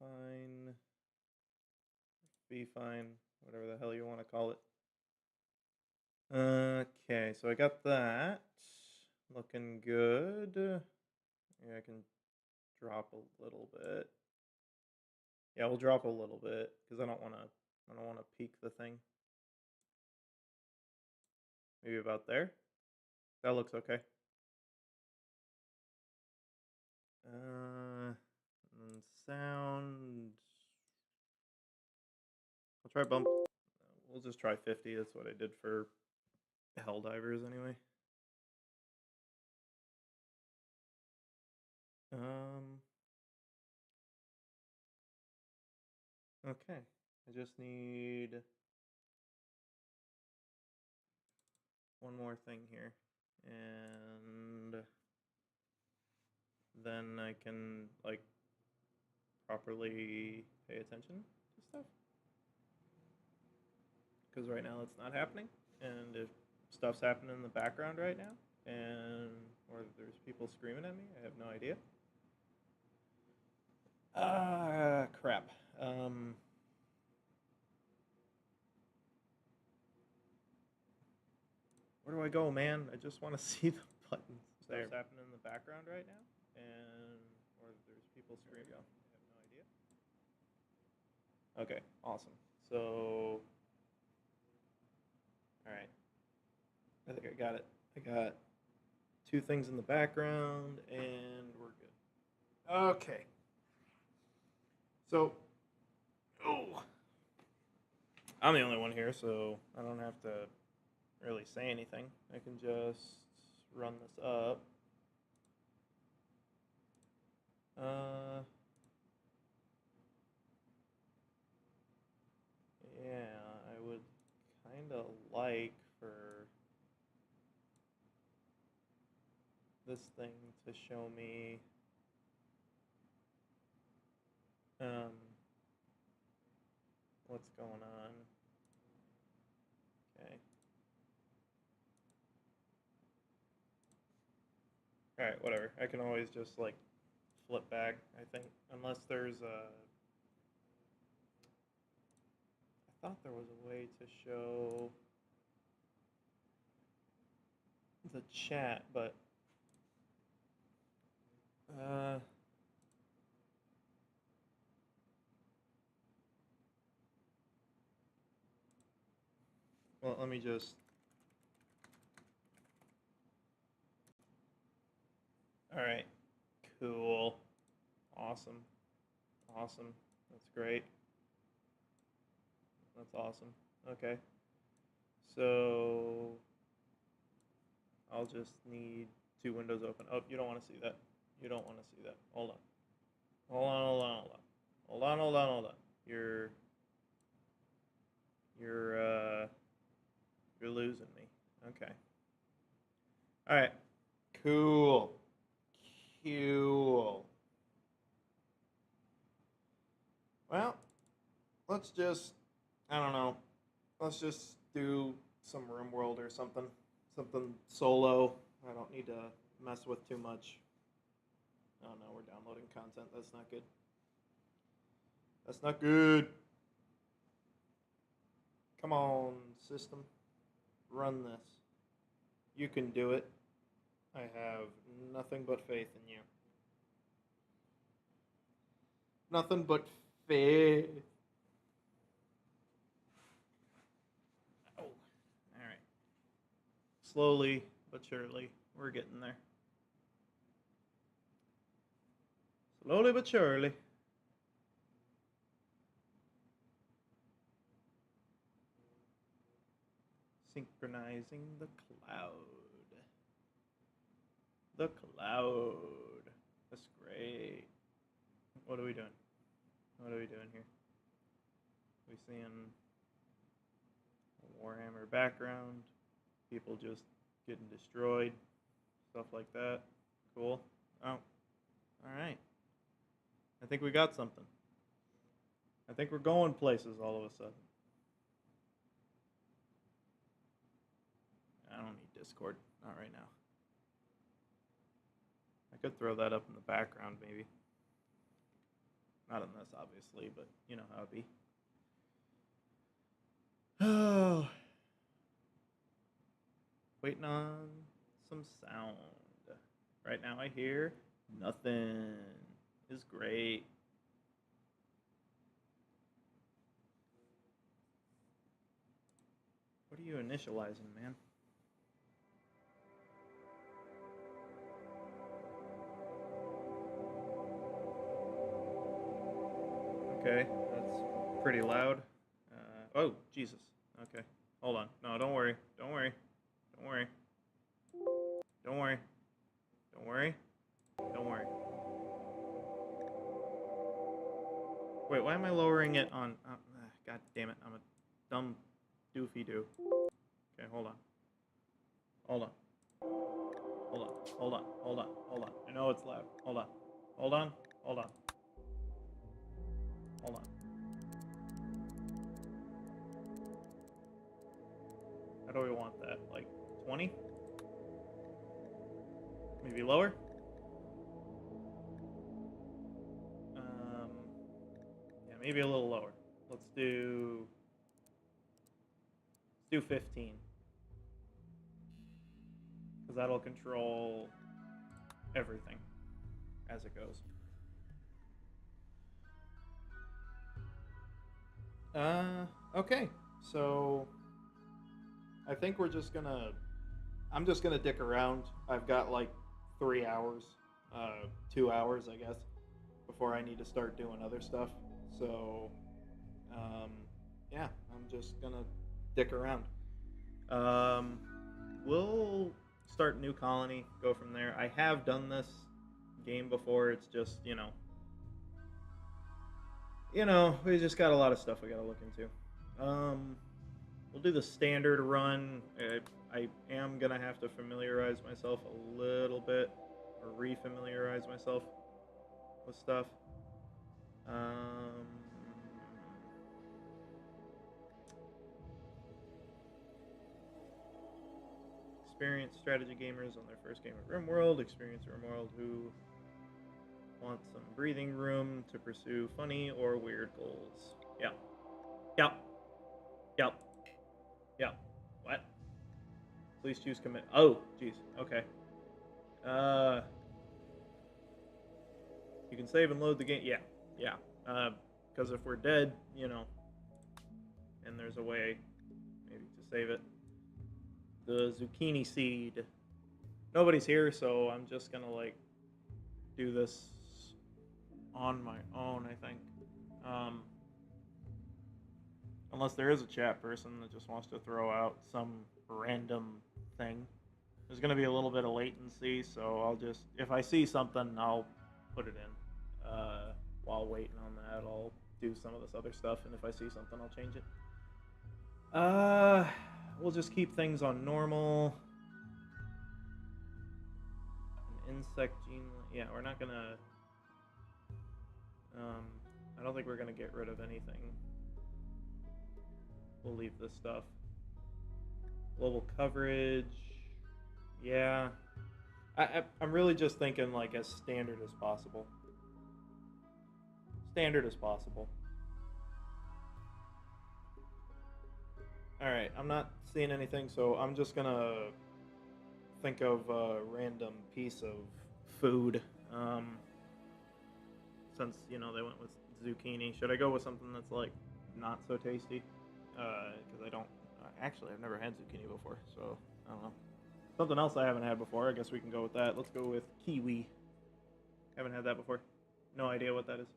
fine, be fine, whatever the hell you want to call it. Okay, so I got that. Looking good. Yeah, I can drop a little bit. Yeah, we'll drop a little bit because I don't want to peak the thing. Maybe about there. That looks okay. And sound. I'll try bump. We'll just try 50. That's what I did for Helldivers anyway. Um. Okay. I just need one more thing here, and then I can like properly pay attention to stuff. Because right now it's not happening, and if stuff's happening in the background right now, and or there's people screaming at me, I have no idea. Crap. Where do I go, man? I just want to see the buttons. Stuff's happening in the background right now, and or there's people screaming. I have no idea. Okay, awesome. So, all right. I think I got it. I got two things in the background, and we're good. Okay. So, oh, I'm the only one here, so I don't have to really say anything. I can just run this up. Yeah, I would kind of like for this thing to show me um, what's going on. Okay. All right, whatever. I can always just like flip back, I think, unless there's a. I thought there was a way to show the chat, but uh, well, let me just. All right, cool, awesome, awesome. That's great. That's awesome. Okay, so I'll just need two windows open. Oh, you don't want to see that. You don't want to see that. Hold on. Hold on. Hold on. Hold on. Hold on. Hold on. Hold on. You're you're uh you're losing me. Okay. All right. Cool. Cool. Well, let's just I don't know. Let's just do some RimWorld or something. Something solo. I don't need to mess with too much. Oh no, we're downloading content. That's not good. That's not good. Come on, system. Run this. You can do it. I have nothing but faith in you. Nothing but faith. Oh, all right. Slowly but surely, we're getting there. Slowly but surely. Synchronizing the cloud. The cloud. That's great. What are we doing? What are we doing here? We seeing a Warhammer background, people just getting destroyed, stuff like that. Cool. Oh, all right. I think we got something. I think we're going places all of a sudden. I don't need Discord. Not right now. I could throw that up in the background maybe. Not in this, obviously, but you know how it be. Oh, waiting on some sound. Right now I hear nothing. Is great. What are you initializing, man? Okay, that's pretty loud. Oh, Jesus. Okay, hold on. No, don't worry. Don't worry. Don't worry. Don't worry. Don't worry. Don't worry. Wait, why am I lowering it on... God damn it, I'm a dumb doofy doo. Okay, hold on. Hold on. Hold on. Hold on. Hold on. Hold on. I know it's loud. Hold on. Hold on. Hold on. Hold on. How do we want that? Like 20? Maybe lower? Yeah, maybe a little lower. Let's do 15. Because that'll control everything as it goes. Okay. So I think we're just gonna I'm just gonna dick around. I've got like 3 hours, 2 hours, I guess, before I need to start doing other stuff. So, yeah, I'm just gonna dick around. We'll start New Colony, go from there. I have done this game before. It's just we just got a lot of stuff we gotta look into. We'll do the standard run. I am gonna have to familiarize myself a little bit, or re-familiarize myself with stuff. Experienced strategy gamers on their first game at RimWorld. Experienced RimWorld who want some breathing room to pursue funny or weird goals. Yeah. Yep. Yep. Yep. What? Please choose commit. Oh, jeez. Okay. You can save and load the game. Yeah. Yeah. Because if we're dead, and there's a way maybe to save it. The zucchini seed. Nobody's here, so I'm just gonna do this on my own, I think. Unless there is a chat person that just wants to throw out some random thing. There's going to be a little bit of latency, so I'll just, if I see something, I'll put it in. While waiting on that, I'll do some of this other stuff, and if I see something, I'll change it. We'll just keep things on normal. An insect gene, yeah, we're not going to, I don't think we're going to get rid of anything. We'll leave this stuff. Global coverage. Yeah. I'm really just thinking as standard as possible. Standard as possible. Alright, I'm not seeing anything, so I'm just gonna think of a random piece of food. Since, they went with zucchini. Should I go with something that's not so tasty? Because I don't... actually, I've never had zucchini before, so I don't know. Something else I haven't had before, I guess we can go with that. Let's go with kiwi. Haven't had that before. No idea what that is.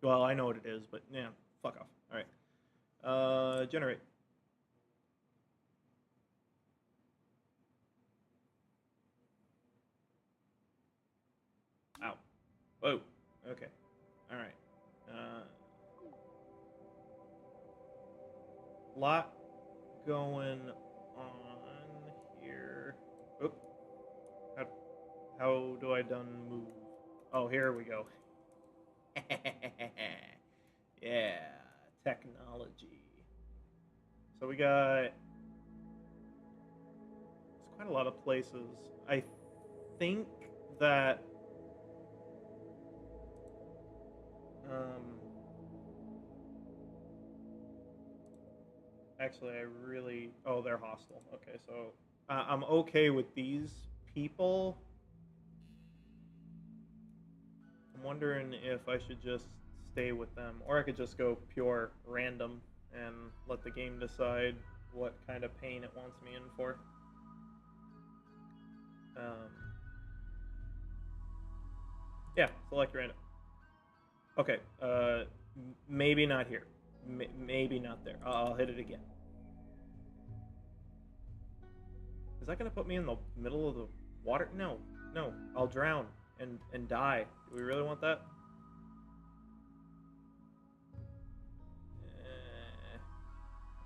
Well, I know what it is, but yeah, fuck off. Alright. Generate. Ow. Whoa. Okay. Alright. Lot going on here. Oop. How do I done move? Oh, here we go. Yeah, technology. So we got... It's quite a lot of places. I think that... Um, Actually, I really. Oh, they're hostile. Okay, so I'm okay with these people. I'm wondering if I should just stay with them, or I could just go pure random and let the game decide what kind of pain it wants me in for. Um, yeah, select random. Okay, maybe not here. Maybe not there. I'll hit it again. Is that gonna put me in the middle of the water? No, no. I'll drown and die. Do we really want that?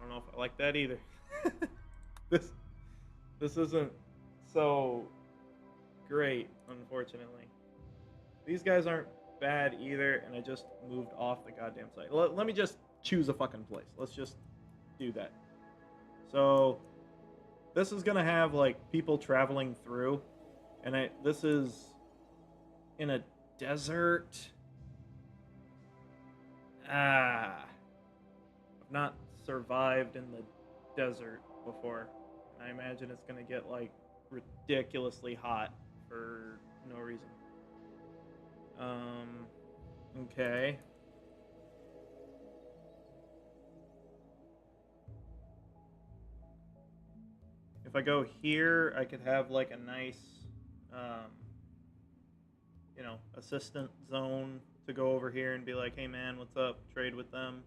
I don't know if I like that either. this this isn't so great, unfortunately. These guys aren't bad either, and I just moved off the goddamn site. Let me just choose a fucking place. Let's just do that. So this is gonna have like people traveling through, and this is in a desert. I've not survived in the desert before. And I imagine it's gonna get like ridiculously hot for no reason. Um, okay. If I go here, I could have like a nice, um, assistant zone to go over here and be like, hey man, what's up? Trade with them.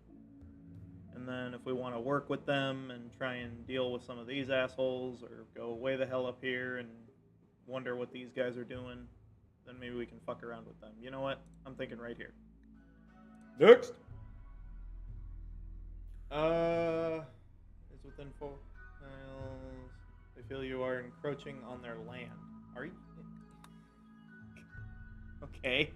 And then if we want to work with them and try and deal with some of these assholes or go way the hell up here and wonder what these guys are doing, then maybe we can fuck around with them. You know what? I'm thinking right here. Next. Is within 4 miles. They feel you are encroaching on their land. Are you? Okay.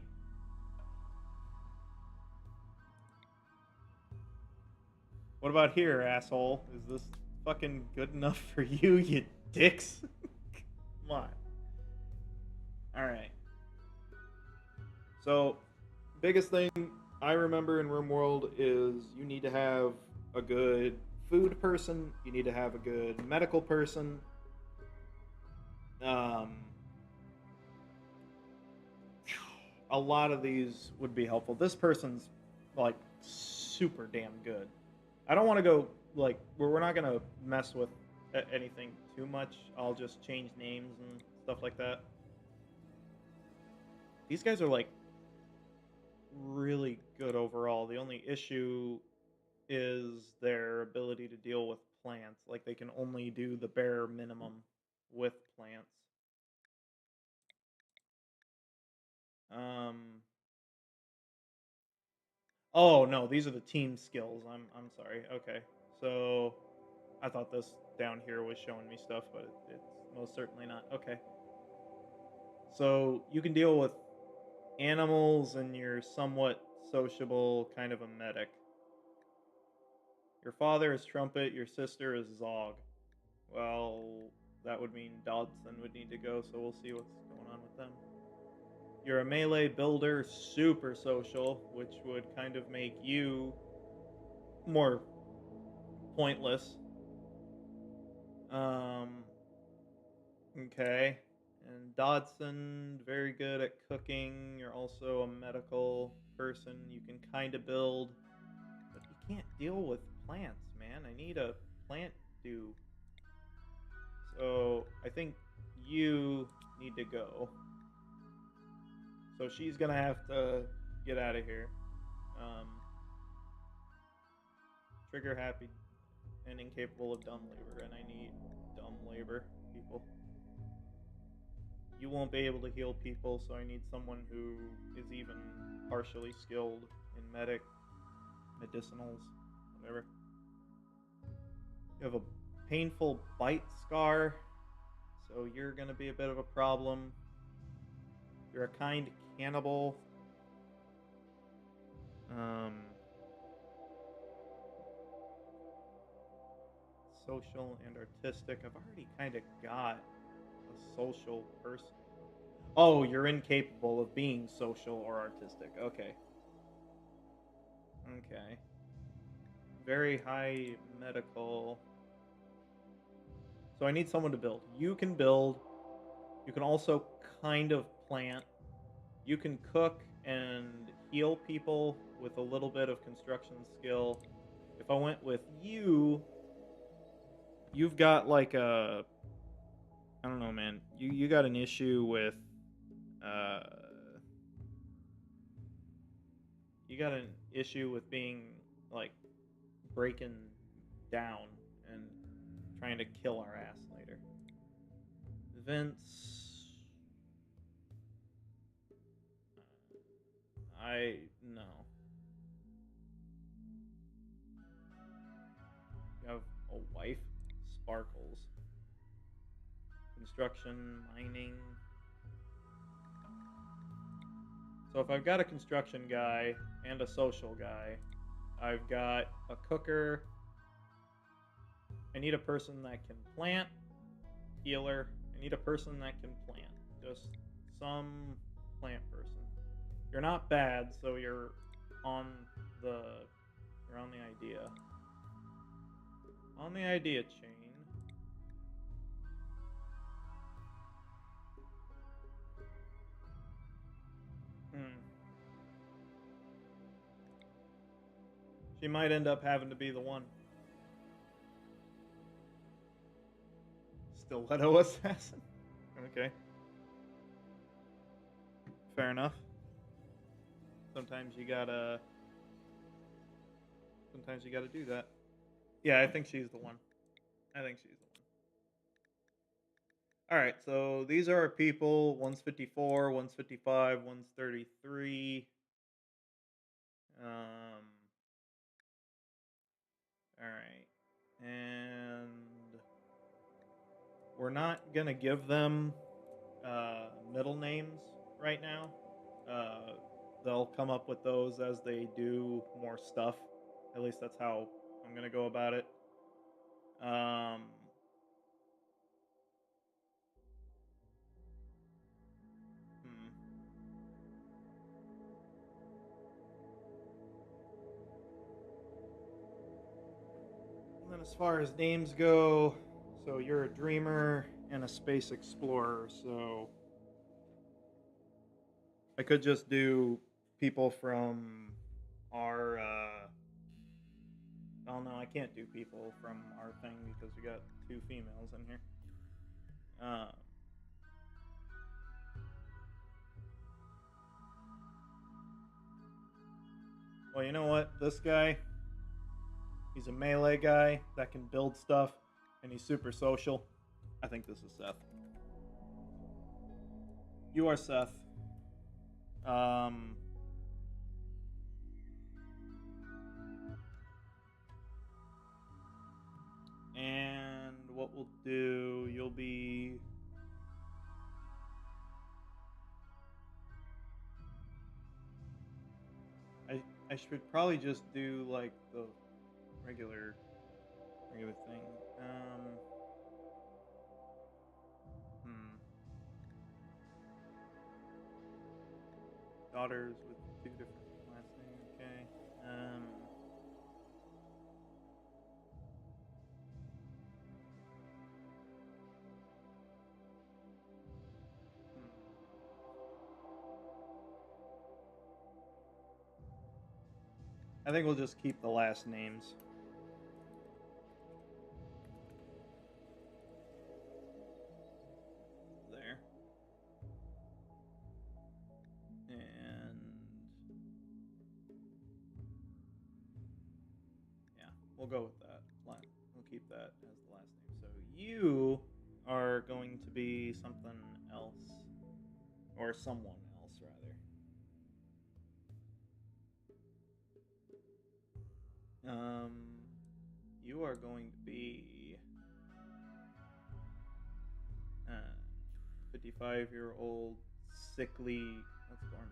What about here, asshole? Is this fucking good enough for you, you dicks? Come on. Alright. So, biggest thing I remember in RimWorld is you need to have a good food person, you need to have a good medical person. Um, a lot of these would be helpful. This person's like super damn good. I don't want to go like we're not gonna mess with anything too much. I'll just change names and stuff like that. These guys are like really good overall. The only issue is their ability to deal with plants. Like they can only do the bare minimum with plants. Um. Oh no, these are the team skills. I'm sorry. Okay, so I thought this down here was showing me stuff, but it's most certainly not. Okay, so you can deal with animals, and you're somewhat sociable, kind of a medic. Your father is Trumpet. Your sister is Zog. Well, that would mean Dodson would need to go, so we'll see what's going on with them. You're a melee builder, super social, which would kind of make you more pointless. Um, okay. And Dodson, very good at cooking. You're also a medical person. You can kind of build, but you can't deal with plants, man. I need a plant do. So I think you need to go. So she's gonna have to get out of here. Um, trigger happy and incapable of dumb labor, and I need dumb labor people. You won't be able to heal people, so I need someone who is even partially skilled in medicinals, whatever. You have a painful bite scar, so you're gonna be a bit of a problem. You're a kind cannibal. Um, social and artistic. I've already kind of got a social person. Oh, you're incapable of being social or artistic. Okay. Okay. Very high medical. So I need someone to build. You can build. You can also kind of plant. You can cook and heal people with a little bit of construction skill. If I went with you, you've got like a, I don't know, man. You got an issue with uh you got an issue with being like breaking down and trying to kill our ass later. Vince, I no. You have a wife, Sparkles. Construction, mining. So if I've got a construction guy and a social guy, I've got a cooker. I need a person that can plant, healer. I need a person that can plant. Just some plant person. You're not bad, so on the you're on the idea. On the idea chain. Hmm. She might end up having to be the one. Stiletto assassin. Okay. Fair enough. Sometimes you gotta do that. Yeah, I think she's the one. I think she's the one. All right, so these are our people. One's 54, one's 55, one's 33. All right, and we're not gonna give them middle names right now. Uh, they'll come up with those as they do more stuff. At least that's how I'm gonna go about it. Um, hmm. And then as far as names go, so you're a dreamer and a space explorer. So I could just do people from our. Oh no, I can't do people from our thing because we got two females in here. Uh, well, you know what? This guy, he's a melee guy that can build stuff, and he's super social. I think this is Seth. You are Seth. Um, and what we'll do, you'll be. I should probably just do like the regular thing. Hmm. Daughters with two different last names. Okay. Hmm. I think we'll just keep the last names. There. And yeah, we'll go with that. We'll keep that as the last name. So you are going to be something else, or someone else rather. You are going to be 55-year-old sickly. That's Gorman.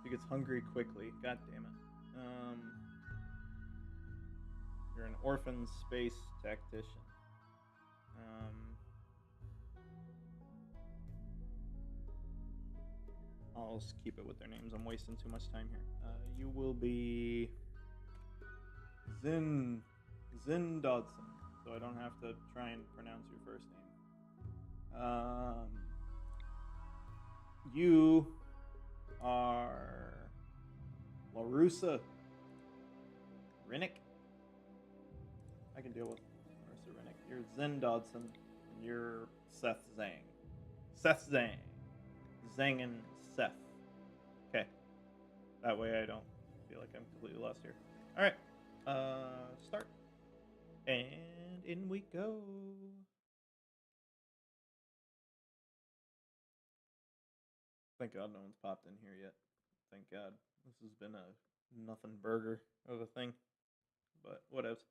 He gets hungry quickly. God damn it. You're an orphan space tactician. Um, I'll just keep it with their names. I'm wasting too much time here. You will be Zin Dodson, so I don't have to try and pronounce your first name. You are Larusa Rinnick. I can deal with Larusa Rinnick. You're Zin Dodson, and you're Seth Zhang. Seth Zhang. Zhang and Seth. Okay. That way I don't feel like I'm completely lost here. Alright. Start. And in we go. Thank God no one's popped in here yet. Thank God. This has been a nothing burger of a thing. But whatevs.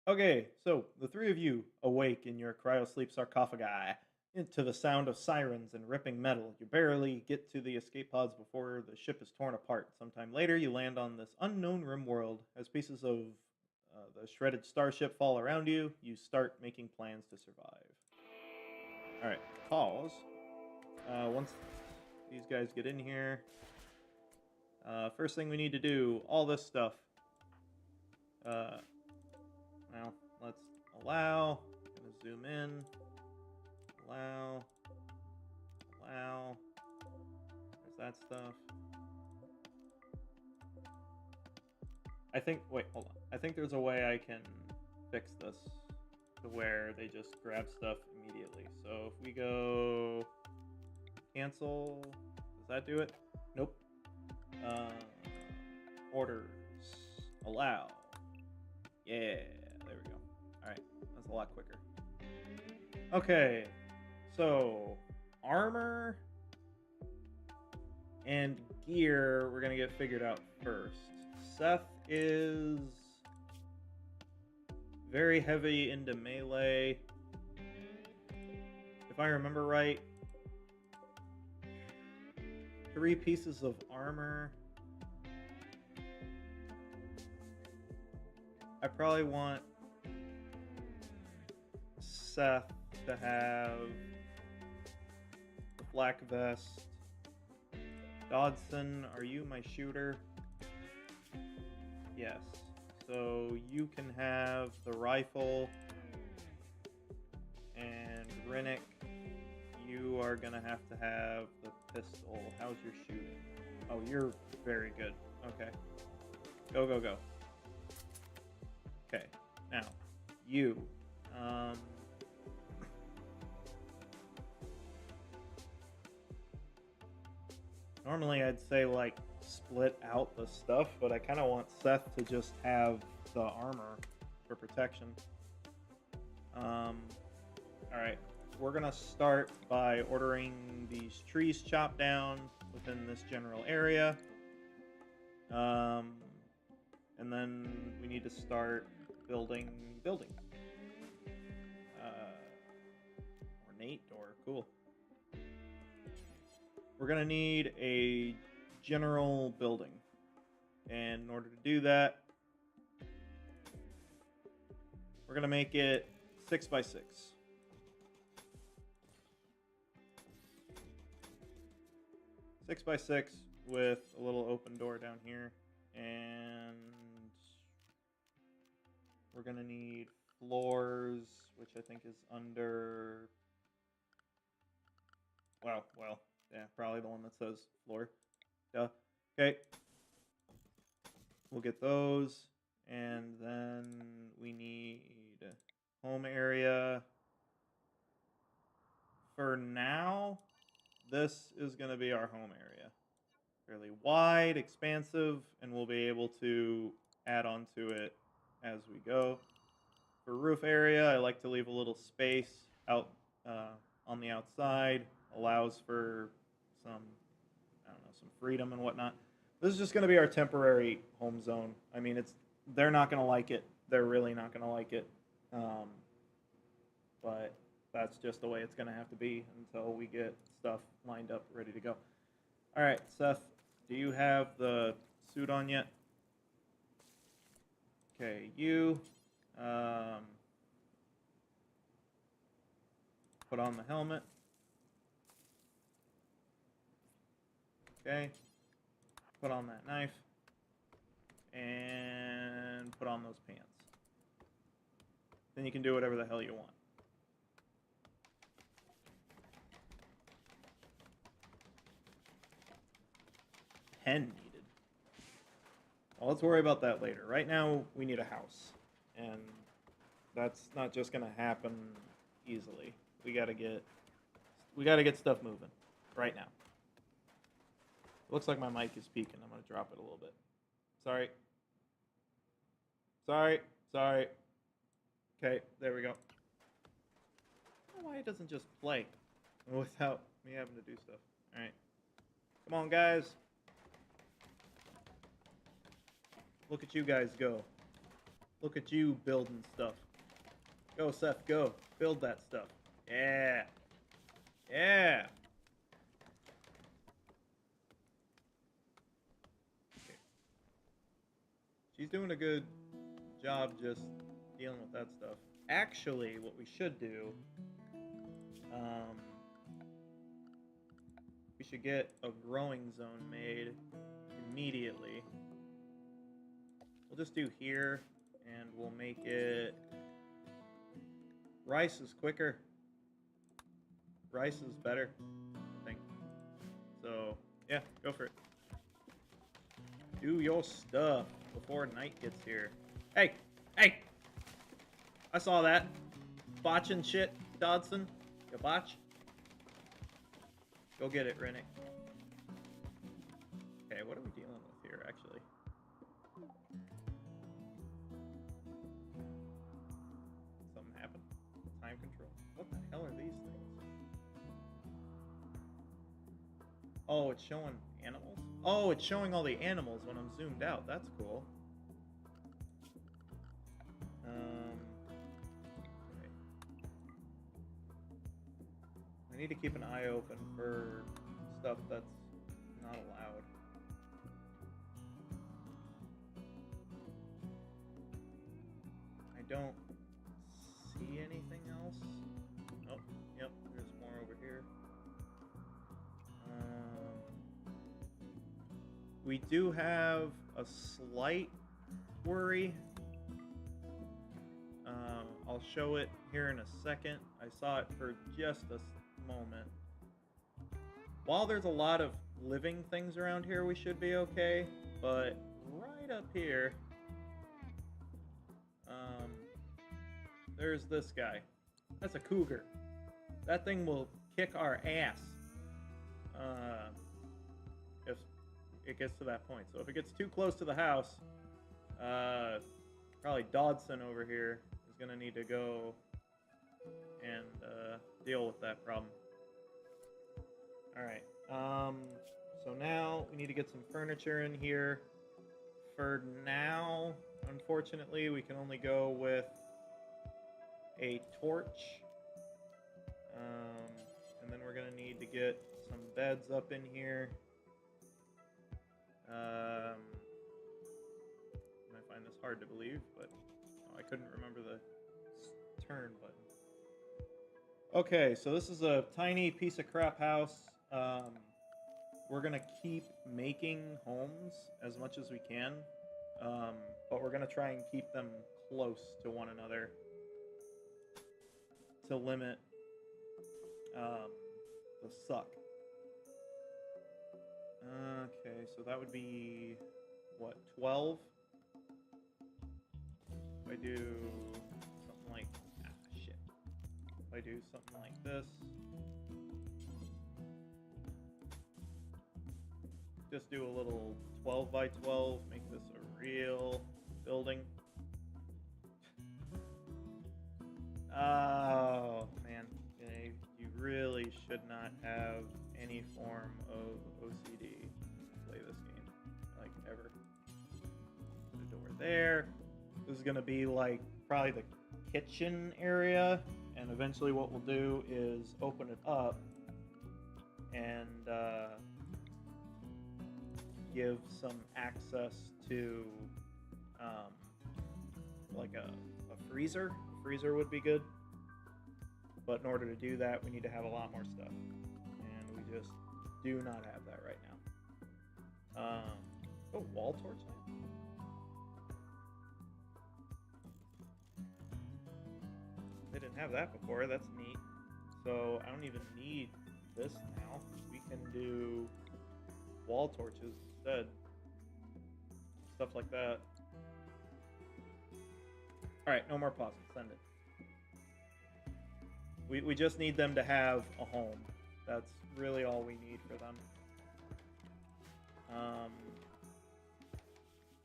Okay, so the three of you awake in your cryosleep sarcophagi into the sound of sirens and ripping metal. You barely get to the escape pods before the ship is torn apart. Sometime later, you land on this unknown rim world. As pieces of the shredded starship fall around you, you start making plans to survive. Alright, pause. Once these guys get in here, first thing we need to do, all this stuff. Now, let's allow. Gonna zoom in. Allow. There's that stuff. I think, wait, hold on. I think there's a way I can fix this to where they just grab stuff immediately. So if we go cancel, does that do it? Nope. Orders. Allow. Yeah, there we go. Alright, that's a lot quicker. Okay, so armor and gear we're gonna get figured out first. Seth is very heavy into melee. If I remember right, 3 pieces of armor. I probably want Seth to have the black vest. Dodson, are you my shooter? Yes. So you can have the rifle. And Rinnick, you are going to have the pistol. How's your shooting? Oh, you're very good. Okay. Go, go, go. Okay. Now, you. Normally I'd say, like, split out the stuff, but I kind of want Seth to just have the armor for protection. Alright. We're going to start by ordering these trees chopped down within this general area. And then we need to start building. Ornate or cool. We're going to need a general building. And in order to do that, we're going to make it 6x6. 6x6 with a little open door down here. And we're going to need floors, which I think is under... Well, yeah, probably the one that says floor. Yeah. Okay. We'll get those. And then we need home area. For now, this is going to be our home area. Fairly wide, expansive, and we'll be able to add on to it as we go. For roof area, I like to leave a little space out on the outside. Allows for some, I don't know, some freedom and whatnot. This is just going to be our temporary home zone. I mean, they're not going to like it. They're really not going to like it. But that's just the way it's going to have to be until we get stuff lined up, ready to go. All right, Seth, do you have the suit on yet? Okay, you put on the helmet. Okay. Put on that knife. And put on those pants. Then you can do whatever the hell you want. Pen needed. Well, let's worry about that later. Right now, we need a house. And that's not just going to happen easily. We got to get stuff moving right now. It looks like my mic is peaking. I'm going to drop it a little bit. Sorry. Okay, there we go. I don't know why it doesn't just play without me having to do stuff. Alright. Come on, guys. Look at you guys go. Look at you building stuff. Go, Seth, go. Build that stuff. Yeah. Yeah. Okay. She's doing a good job just dealing with that stuff. Actually, what we should do, we should get a growing zone made immediately. We'll just do here, and we'll make it... Rice is quicker. Rice is better, I think. So, yeah, go for it. Do your stuff before night gets here. Hey! Hey! I saw that. Botching shit, Dodson. You botch? Go get it, Rennick. Okay, what are we dealing with here, actually? Something happened? Time control. What the hell are these things? Oh, it's showing animals? Oh, it's showing all the animals when I'm zoomed out. That's cool. Okay. I need to keep an eye open for stuff that's not allowed. I don't see anything else. Oh, yep, there's more over here. We do have a slight worry. I'll show it here in a second. I saw it for just a moment. While there's a lot of living things around here, we should be okay. But right up here, there's this guy. That's a cougar. That thing will kick our ass if it gets to that point. So if it gets too close to the house, probably Dodson over here is going to need to go and deal with that problem. Alright, so now we need to get some furniture in here. For now, unfortunately, we can only go with a torch. And then we're going to need to get some beds up in here. I find this hard to believe, but I couldn't remember the turn button. Okay, so this is a tiny piece of crap house. We're going to keep making homes as much as we can, but we're going to try and keep them close to one another to limit the suck. Okay, so that would be, what, 12? If I do something like, shit. If I do something like this, just do a little 12 by 12, make this a real building. Oh, man. You really should not have any form of OCD to play this game, like, ever. Put a door there. This is going to be, like, probably the kitchen area, and eventually what we'll do is open it up and give some access to, like a freezer. A freezer would be good. But in order to do that, we need to have a lot more stuff. And we just do not have that right now. Oh, wall torch. They didn't have that before. That's neat. So I don't even need this now. We can do wall torches instead. Stuff like that. Alright, no more pausing. Send it. We just need them to have a home. That's really all we need for them.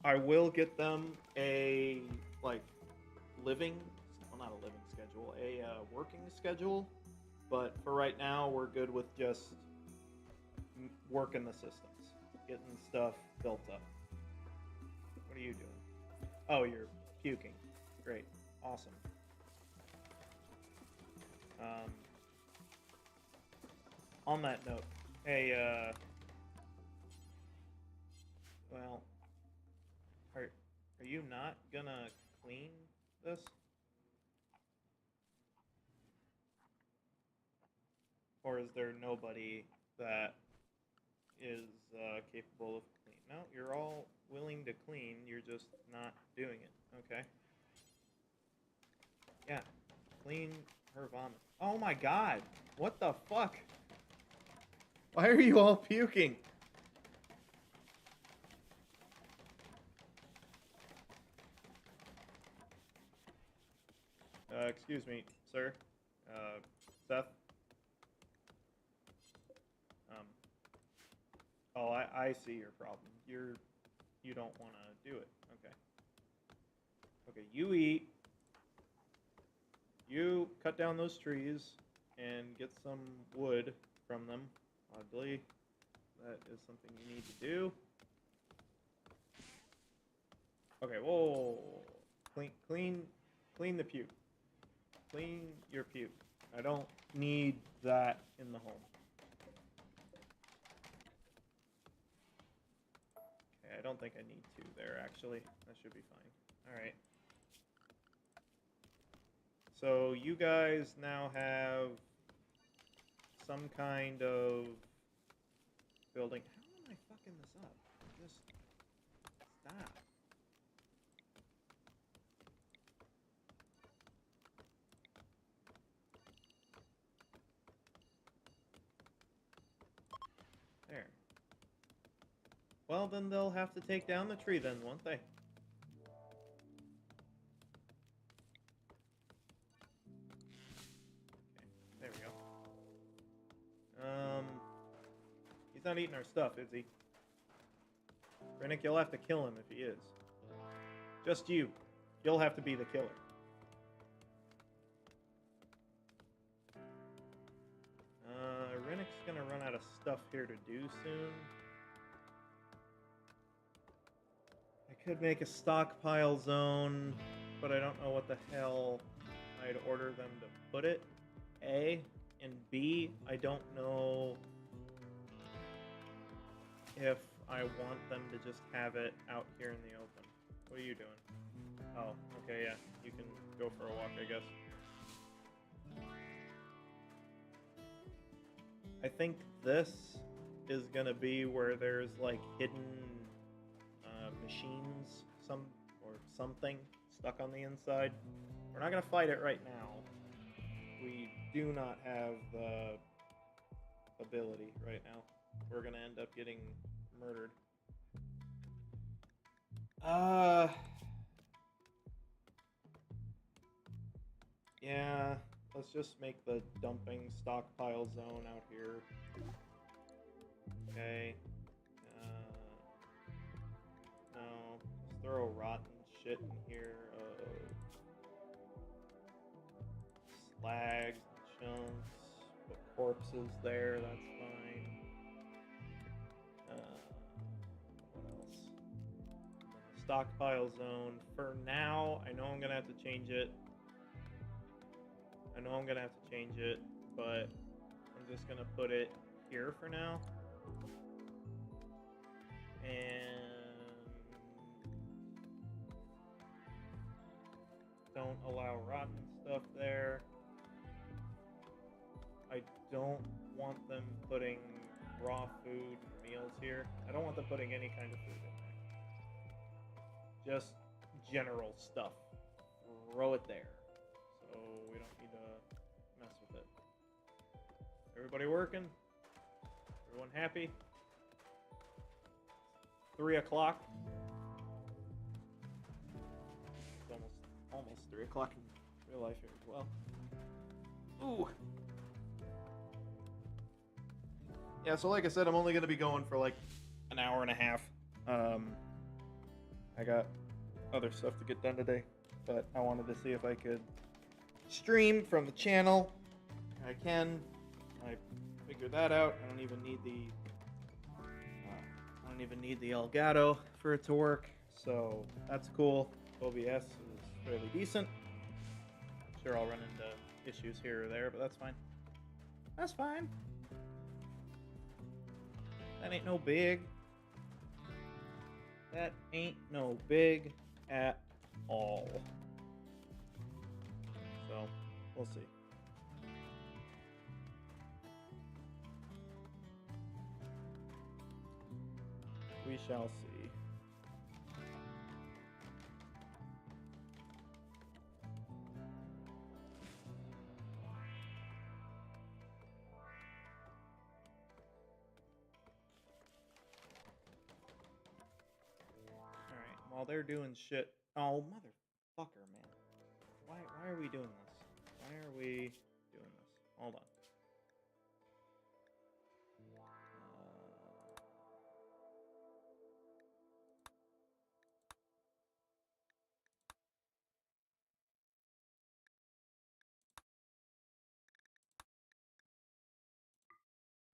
I will get them a, like, living, well, not a living schedule, a working schedule. But for right now, we're good with just working the systems, getting stuff built up. What are you doing? Oh, you're puking. Great. Awesome. On that note, hey, well, are you not gonna clean this? Or is there nobody that is capable of clean? No, you're all willing to clean, you're just not doing it. Okay. Yeah, clean her vomit. Oh my god! What the fuck? Why are you all puking? Excuse me, sir. Seth? Oh, I see your problem. You don't want to do it. Okay. Okay, you eat. You cut down those trees and get some wood from them. Oddly, that is something you need to do. Okay, whoa. Clean the puke. Clean your puke. I don't need that in the home. Okay, I don't think I need to there, actually. That should be fine. Alright. So you guys now have some kind of building. How am I fucking this up? Just stop. There. Well, then they'll have to take down the tree then, won't they? Okay, there we go. He's not eating our stuff, is he? Rennick, you'll have to kill him if he is. Just you. You'll have to be the killer. Rennick's gonna run out of stuff here to do soon. I could make a stockpile zone, but I don't know what the hell I'd order them to put it. A. And B, I don't know if I want them to just have it out here in the open. What are you doing? Oh, okay, yeah. You can go for a walk, I guess. I think this is gonna be where there's like hidden machines, or something stuck on the inside. We're not gonna fight it right now. We do not have the ability right now. We're gonna end up getting murdered. Yeah, let's just make the dumping stockpile zone out here. Okay. No, let's throw rotten shit in here. Slags and chunks. Put corpses there, that's fine. What else? Stockpile zone. For now, I know I'm gonna have to change it. But I'm just gonna put it here for now. And don't allow rotten stuff there. I don't want them putting raw food in meals here. I don't want them putting any kind of food in there. Just general stuff. Throw it there. So we don't need to mess with it. Everybody working? Everyone happy? 3 o'clock. It's almost 3 o'clock in real life here as well. Ooh. Yeah, so like I said, I'm only going to be going for like an hour and a half. I got other stuff to get done today, but I wanted to see if I could stream from the channel. I can. I figured that out. I don't even need the Elgato for it to work, so that's cool. OBS is fairly decent. Sure, I'll run into issues here or there, but that's fine. That's fine. That ain't no big. That ain't no big at all. So, we'll see. We shall see. While they're doing shit. Oh, motherfucker, man. Why are we doing this? Why are we doing this? Hold on.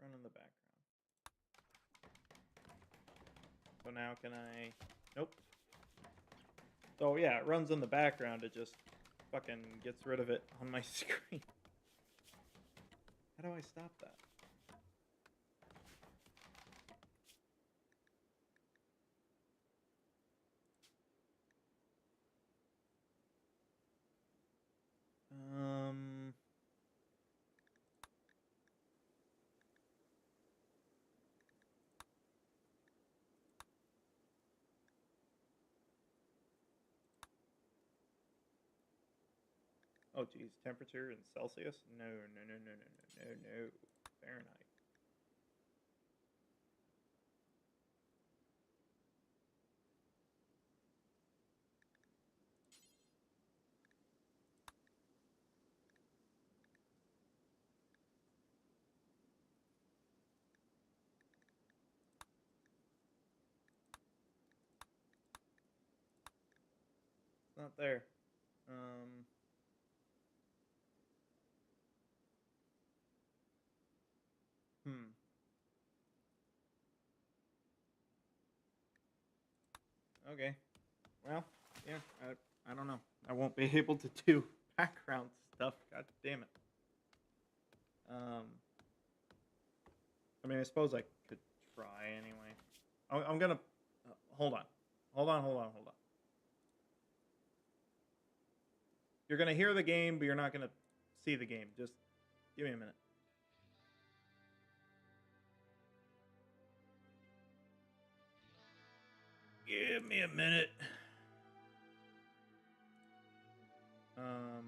Run in the background. So now can I... Nope. So yeah, it runs in the background. It just fucking gets rid of it on my screen. How do I stop that? Oh geez, temperature in Celsius? No. Fahrenheit. It's not there. Okay. Well, yeah, I don't know. I won't be able to do background stuff. God damn it. I mean, I suppose I could try anyway. I'm gonna... hold on. Hold on. You're gonna hear the game, but you're not gonna see the game. Just give me a minute. Give me a minute. Hang on.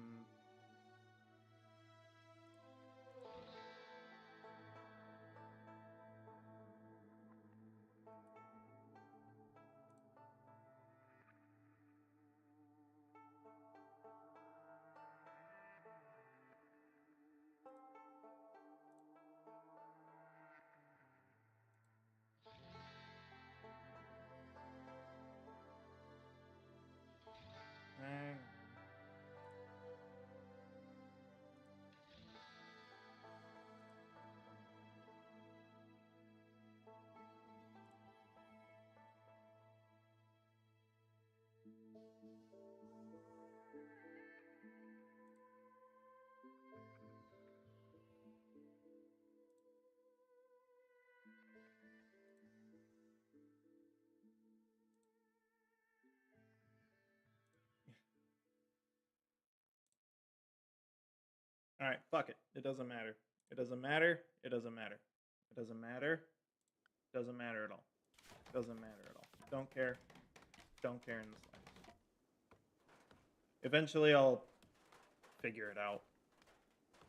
All right, fuck it. It doesn't matter. It doesn't matter. It doesn't matter. It doesn't matter. Doesn't matter at all. Doesn't matter at all. Don't care. Don't care in the slightest. Eventually, I'll figure it out.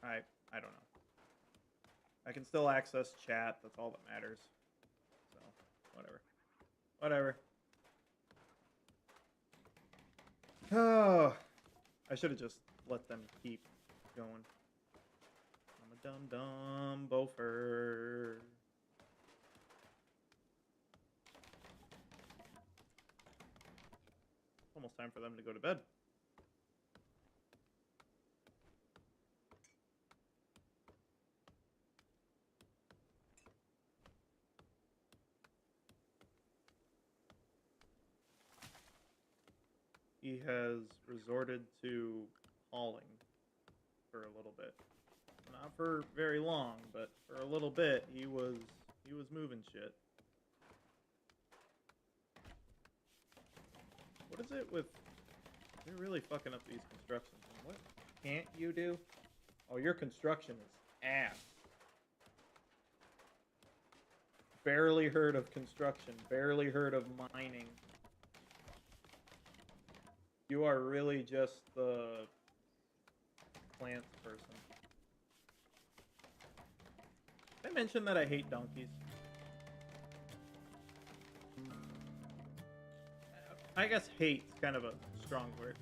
I don't know. I can still access chat. That's all that matters. So, whatever. Whatever. Oh, I should have just let them keep going. I'm a dumb bofer. Almost time for them to go to bed. He has resorted to hauling for a little bit. Not for very long, but for a little bit he was moving shit. What is it with... They're really fucking up these constructions. What can't you do? Oh, your construction is ass. Barely heard of construction. Barely heard of mining. You are really just the plants person. Did I mention that I hate donkeys? I guess hate's kind of a strong word.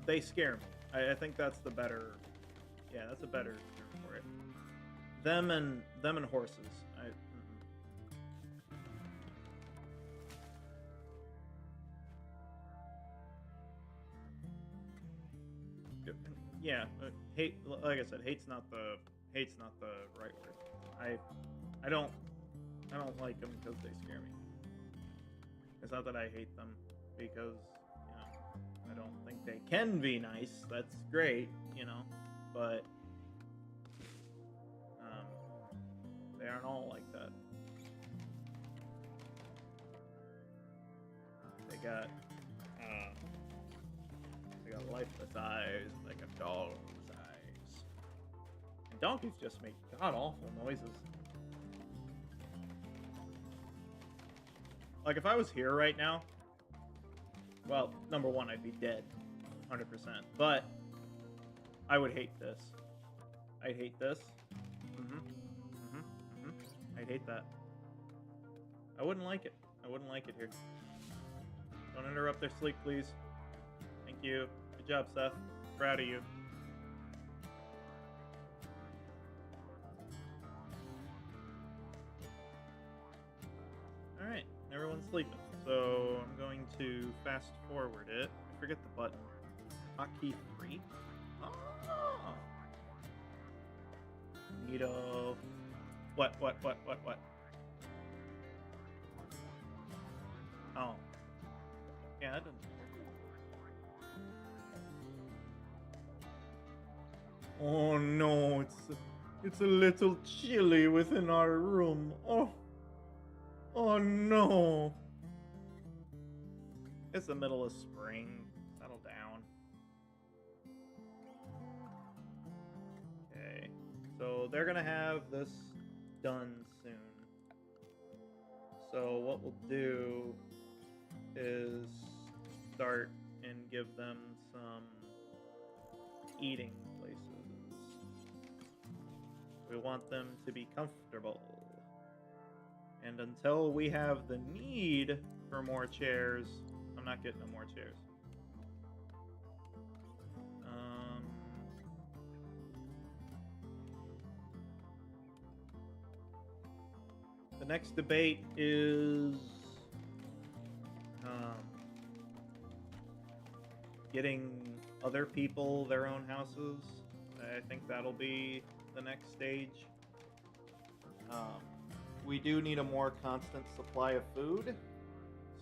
They scare me. I think that's the better... Yeah, that's a better term for it. Them and horses. Yeah, hate. Like I said, hate's not the right word. I don't like them because they scare me. It's not that I hate them because I don't think they can be nice. That's great, but they aren't all like that. They got lifeless eyes, like a dog's eyes. And donkeys just make god-awful noises. Like, if I was here right now, well, number one, I'd be dead, 100%. But I would hate this. I'd hate this. I'd hate that. I wouldn't like it. I wouldn't like it here. Don't interrupt their sleep, please. Thank you. Good job, Seth. Proud of you. Alright, everyone's sleeping. So I'm going to fast forward it. I forget the button. Hotkey 3? Oh! Neato. What? Oh. Yeah, that doesn't... Oh no, it's a little chilly within our room. Oh no. It's the middle of spring. Settle down. Okay. So they're gonna have this done soon. So what we'll do is start and give them some eating places. We want them to be comfortable. And until we have the need for more chairs, I'm not getting no more chairs. The next debate is getting other people their own houses. I think that'll be the next stage. We do need a more constant supply of food,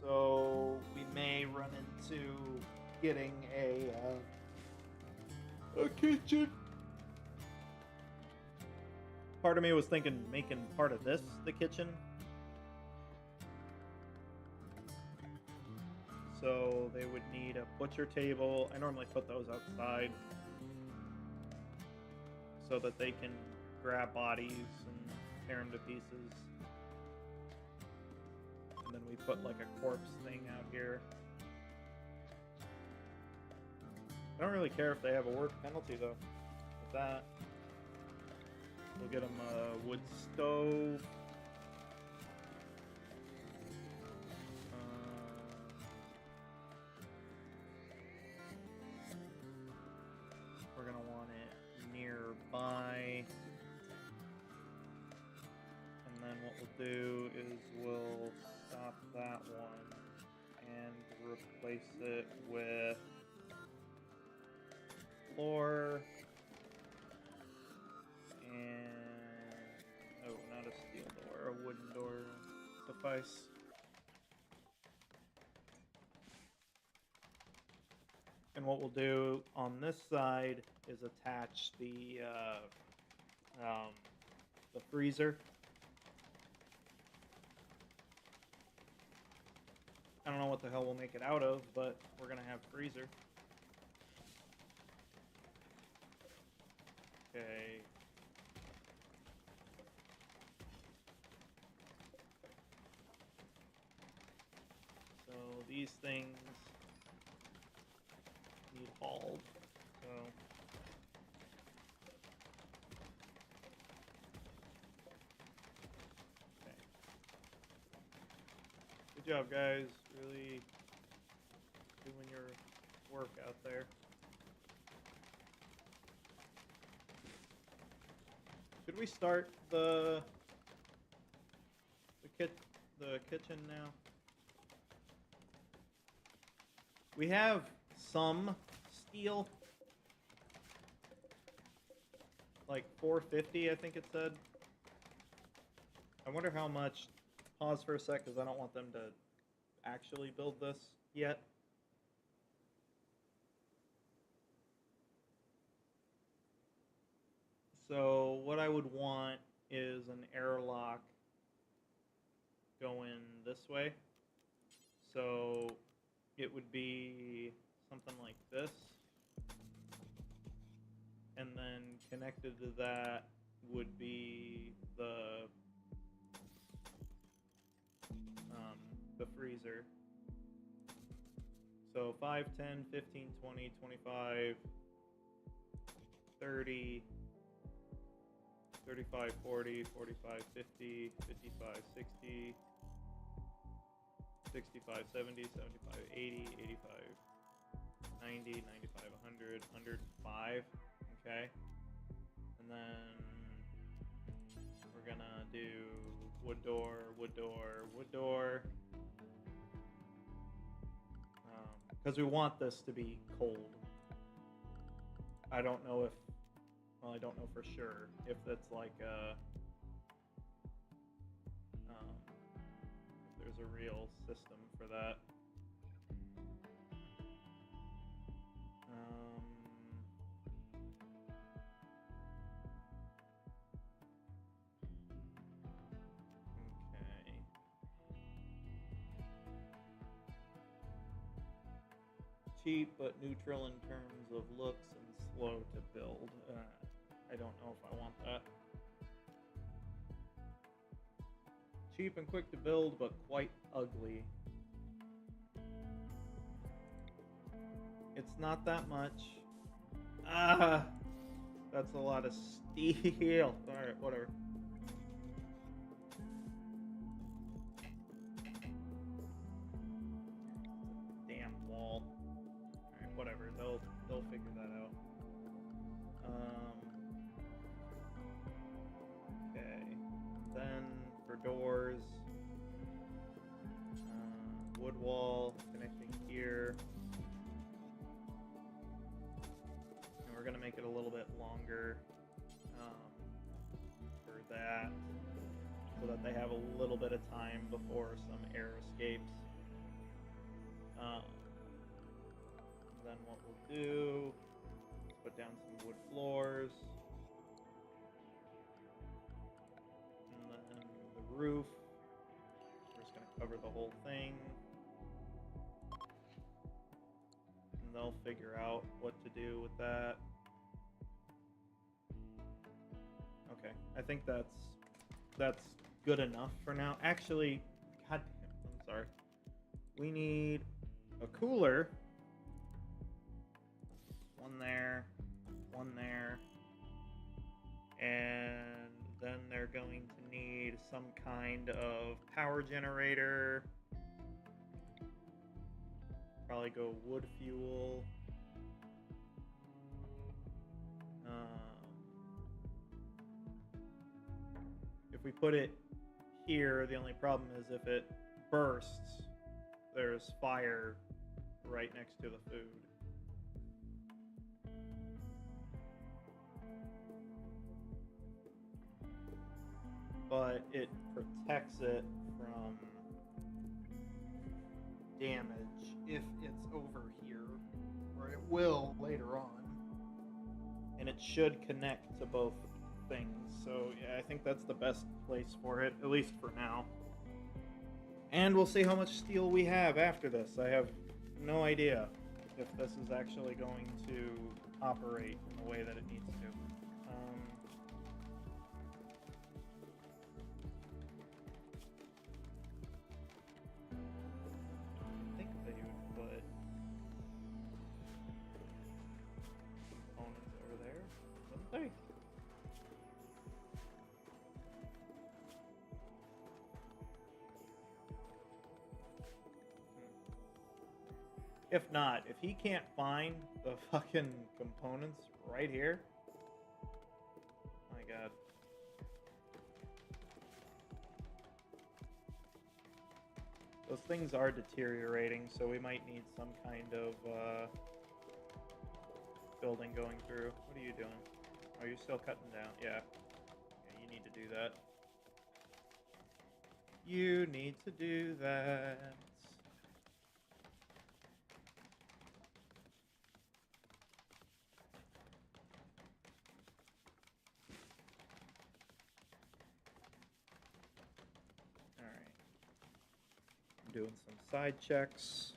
so we may run into getting a kitchen. Part of me was thinking making part of this the kitchen. So they would need a butcher table. I normally put those outside so that they can grab bodies and tear them to pieces. And then we put like a corpse thing out here. I don't really care if they have a work penalty though. With that, we'll get them a wood stove. We're gonna want it nearby. And then what we'll do is we'll stop that one and replace it with floor and not a steel door, a wooden door will suffice. And what we'll do on this side is attach the freezer. I don't know what the hell we'll make it out of, but we're gonna have freezer. Okay. So these things need hauled. So okay. Good job, guys. Really doing your work out there. Should we start the kitchen now? We have some steel, like 450, I think it said. I wonder how much. Pause for a sec, because I don't want them to actually build this yet. So what I would want is an airlock going this way. So it would be something like this. And then connected to that would be the freezer. So 5, 10, 15, 20, 25, 30, 35, 40, 45, 50, 55, 60, 65, 70, 75, 80, 85, 90, 95, 100, 105, okay? And then we're gonna do wood door, wood door, wood door. Because we want this to be cold. I don't know if, well, I don't know for sure if that's like a, if there's a real system for that. Okay. Cheap but neutral in terms of looks and slow to build. I don't know if I want that. Cheap and quick to build, but quite ugly. It's not that much. Ah, that's a lot of steel. Alright, whatever. Damn wall. Alright, whatever. They'll figure that out. Okay. Then for doors, wood wall connecting here. And we're gonna make it a little bit longer for that, so that they have a little bit of time before some air escapes. Then what we'll do is put down some wood floors. And then the roof, we're just going to cover the whole thing. And they'll figure out what to do with that. Okay, I think that's good enough for now. Actually, god damn, we need a cooler. One there, one there. And then they're going to need some kind of power generator. Probably go wood fuel. If we put it here, the only problem is if it bursts, there's fire right next to the food. But it protects it from damage if it's over here, or it will later on. And it should connect to both things. So yeah, I think that's the best place for it, at least for now. And we'll see how much steel we have after this. I have no idea if this is actually going to operate in the way that it needs to. I think they would put components over there, wouldn't they? If not, if he can't find the fucking components right here, my god. Those things are deteriorating, so we might need some kind of building going through. What are you doing? Are you still cutting down? Yeah. Yeah, you need to do that. You need to do that. Doing some side checks.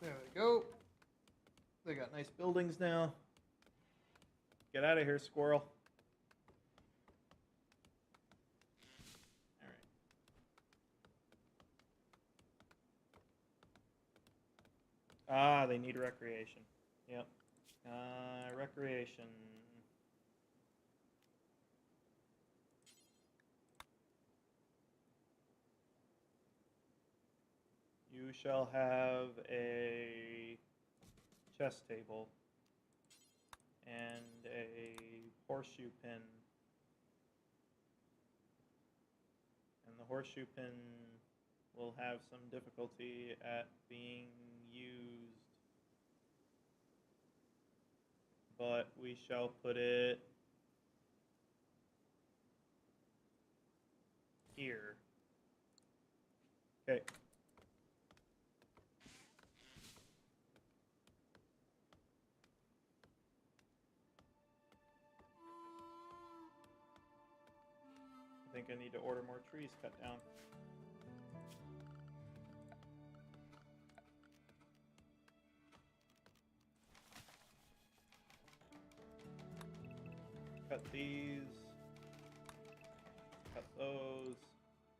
There they go. They got nice buildings now. Get out of here, squirrel. Alright. Ah, they need recreation. Yep. Recreation. You shall have a chess table and a horseshoe pin. And the horseshoe pin will have some difficulty at being used, but we shall put it here. Okay. I think I need to order more trees cut down. Cut these. Cut those.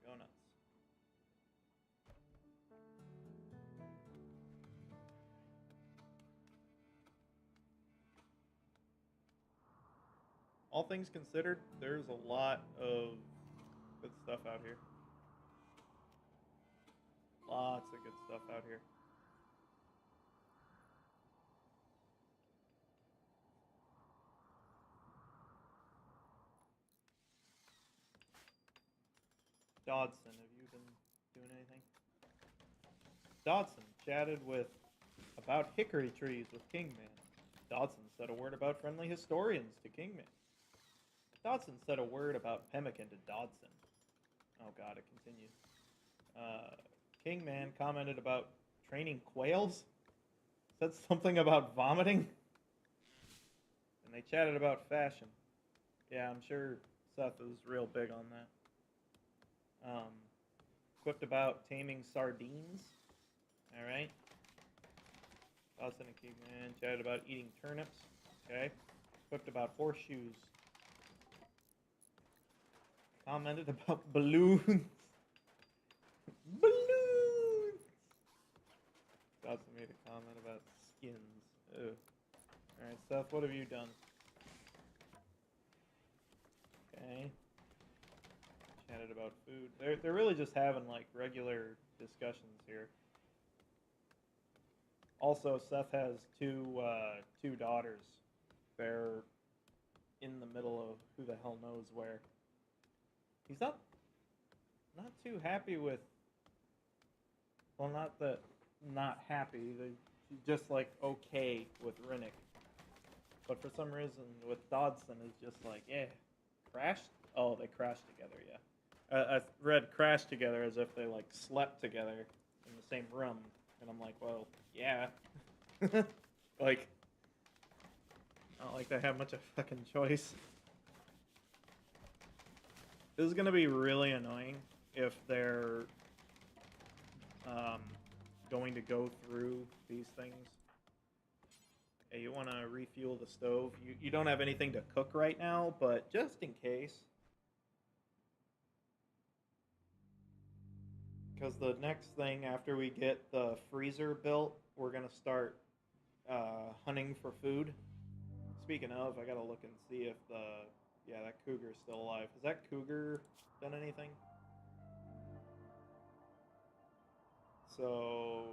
Go nuts. All things considered, there's a lot of good stuff out here. Lots of good stuff out here. Dodson, have you been doing anything? Dodson chatted about hickory trees with Kingman. Dodson said a word about friendly historians to Kingman. Dodson said a word about pemmican to Dodson. Oh god, it continues. Kingman commented about training quails. said something about vomiting, and they chatted about fashion. Yeah, I'm sure Seth is real big on that. Quipped about taming sardines. All right. Austin and Caveman chatted about eating turnips. Okay. Quipped about horseshoes. Commented about balloons. Balloons! Austin made a comment about skins. Ugh. Alright, Seth, what have you done? Okay. Chatted about food. They're really just having like regular discussions here. Also, Seth has two daughters. They're in the middle of who the hell knows where. He's not too happy with. Well, not happy. He's just like okay with Rinnick. But for some reason, with Dodson, it's just like, yeah, crashed. Oh, they crashed together. Yeah, I read crashed together as if they like slept together in the same room, and I'm like, well, yeah. Like, not like they have much of a fucking choice. This is gonna be really annoying if they're going to go through these things. Hey, you want to refuel the stove? You don't have anything to cook right now, but just in case. Because the next thing after we get the freezer built, we're going to start hunting for food. Speaking of, I got to look and see if that cougar's still alive. Has that cougar done anything? So,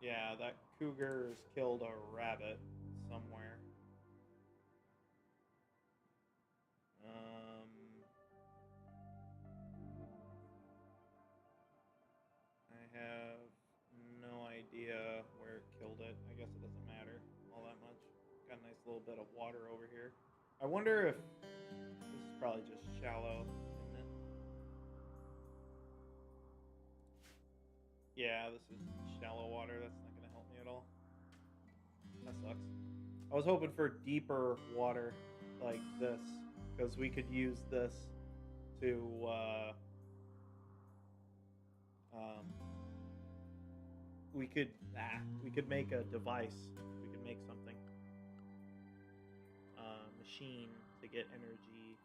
yeah, that cougar has killed a rabbit somewhere. I have no idea where it killed it. I guess it doesn't matter all that much. Got a nice little bit of water over here. I wonder if this is probably just shallow, isn't it? Yeah, this is shallow water. That's not going to help me at all. That sucks. I was hoping for deeper water like this, because we could use this to we could make a device. We could make something. Machine to get energy.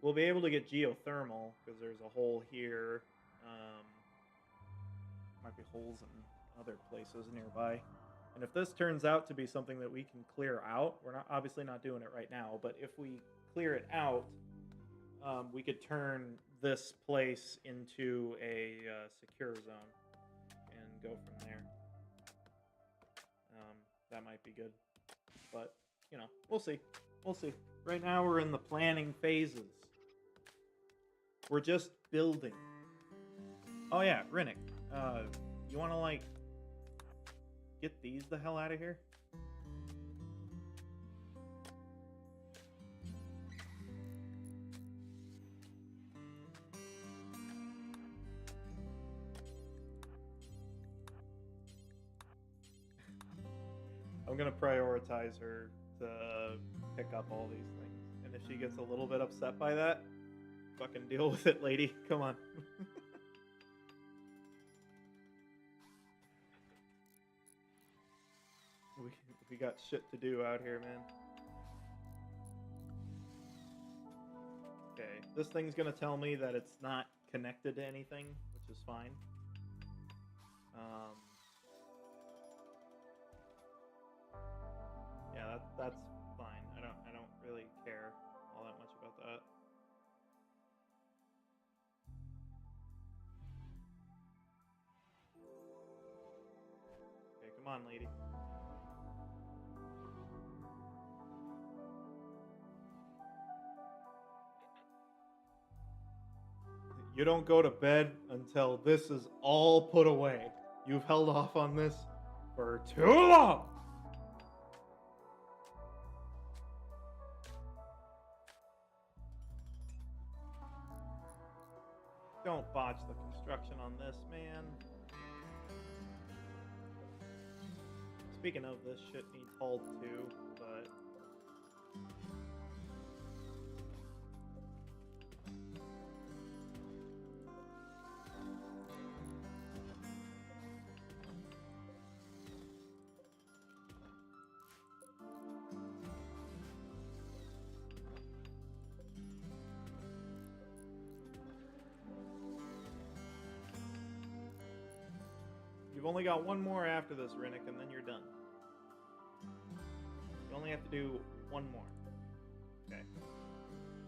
We'll be able to get geothermal because there's a hole here. Might be holes in other places nearby. And if this turns out to be something that we can clear out, we're obviously not doing it right now, but if we clear it out, we could turn this place into a secure zone and go from there. That might be good. But, we'll see. We'll see. Right now we're in the planning phases. We're just building. Oh yeah, Rinnick. You want to, get these the hell out of here? I'm going to prioritize her to pick up all these things. And if she gets a little bit upset by that, fucking deal with it, lady. Come on. we got shit to do out here, man. Okay, this thing's gonna tell me that it's not connected to anything, which is fine. Yeah, that's fine. I don't really care all that much about that. Okay, come on, lady. You don't go to bed until this is all put away. You've held off on this for too long! Don't botch the construction on this, man. Speaking of, this shit needs hauled too, but you've only got one more after this, Rinnick, and then you're done. You only have to do one more. Okay.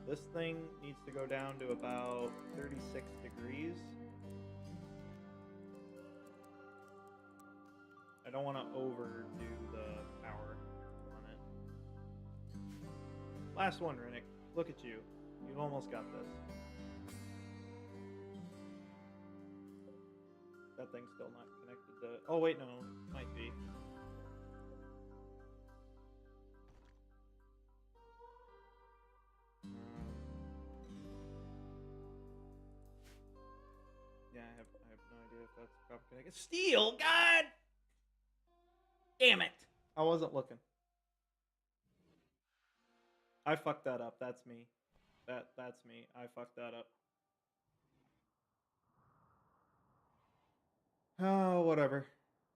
This thing needs to go down to about 36 degrees. I don't want to overdo the power on it. Last one, Rinnick. Look at you. You've almost got this. That thing's still not connected to... Oh, wait, no. Might be. Yeah, I have no idea if that's proper connected. Steel! God! Damn it! I wasn't looking. I fucked that up. That's me. That's me. I fucked that up. Oh, whatever.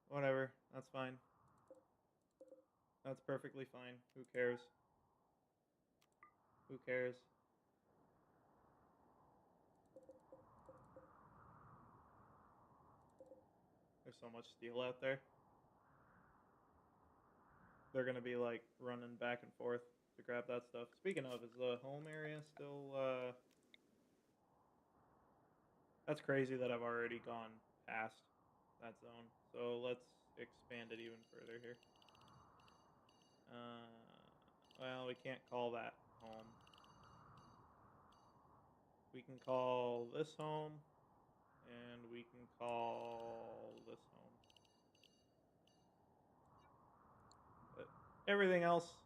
Whatever. That's fine. That's perfectly fine. Who cares? Who cares? There's so much steel out there. They're gonna be like running back and forth to grab that stuff. Speaking of, is the home area still that's crazy that I've already gone past that zone. So let's expand it even further here. Well, we can't call that home. We can call this home, and we can call this home. But everything else,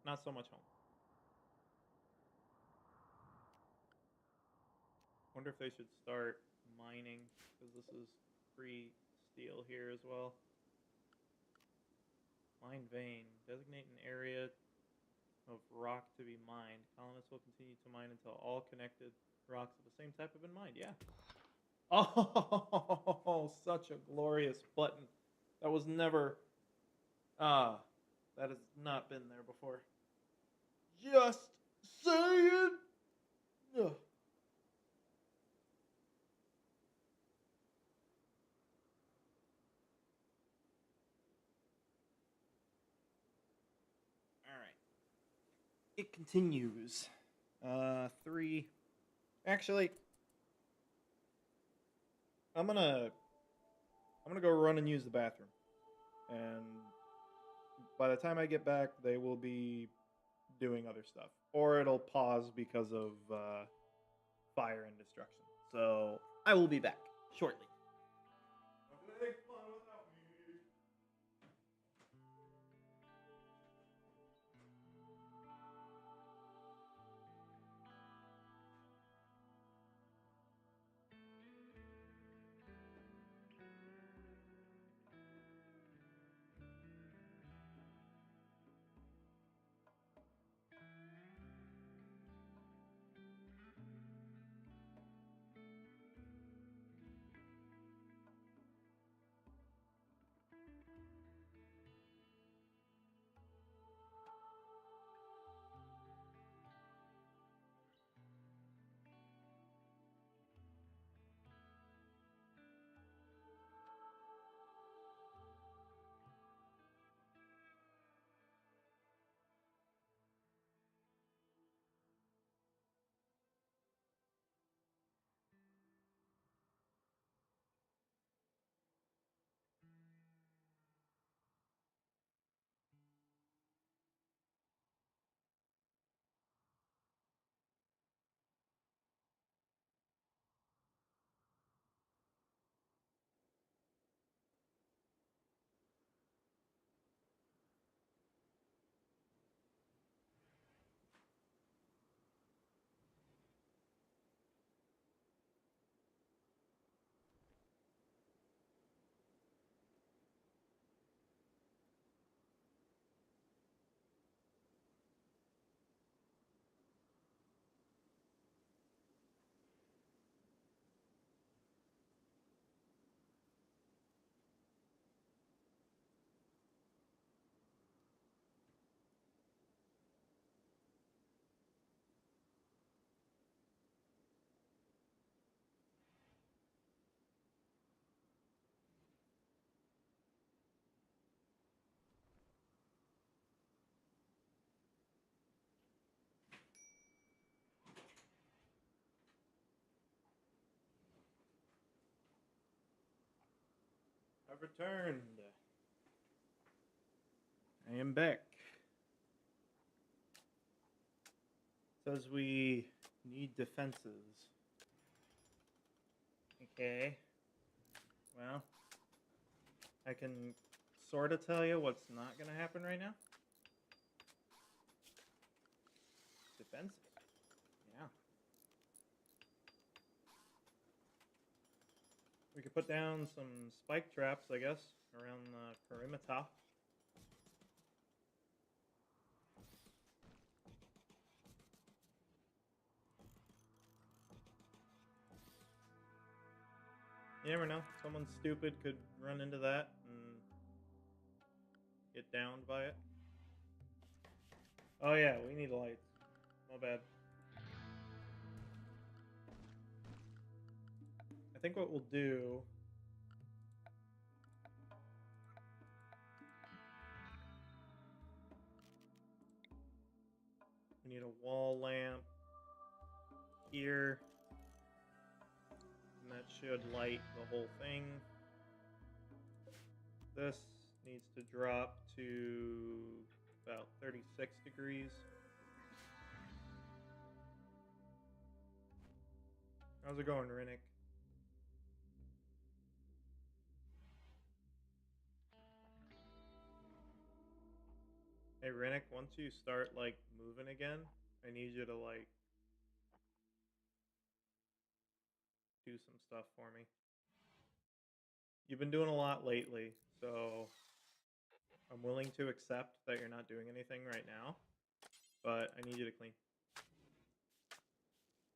not so much home. Wonder if they should start mining, because this is free steel here as well. Mine vein. Designate an area of rock to be mined. Colonists will continue to mine until all connected rocks of the same type have been mined. Yeah. Oh, such a glorious button. That was never... that has not been there before. Just saying! Ugh. Alright. It continues. 3. Actually, I'm gonna go run and use the bathroom. And by the time I get back, they will be doing other stuff. Or it'll pause because of fire and destruction. So I will be back shortly. I've returned. I am back. Says we need defenses. Okay. Well, I can sort of tell you what's not going to happen right now. Defenses. Yeah. We could put down some spike traps, I guess, around the perimeter. You never know. Someone stupid could run into that and get downed by it. Oh yeah, we need lights. My bad. I think what we'll do... We need a wall lamp here. And that should light the whole thing. This needs to drop to about 36 degrees. How's it going, Rinnick? Hey, Rinnick, once you start, like, moving again, I need you to, like, do some stuff for me. You've been doing a lot lately, so I'm willing to accept that you're not doing anything right now, but I need you to clean.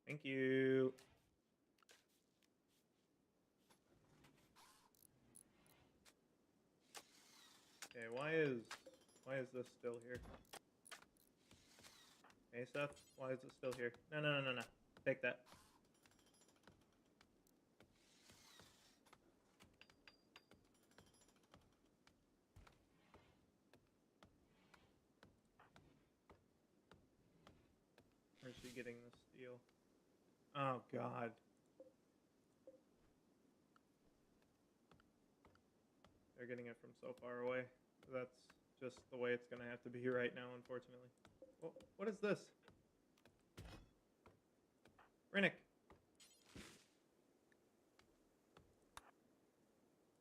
Thank you. Okay, why is this still here? Hey, Seth, why is it still here? No. Take that. Where's she getting this steel? Oh, God. They're getting it from so far away. That's just the way it's going to have to be right now, unfortunately. Oh, what is this? Rinnick.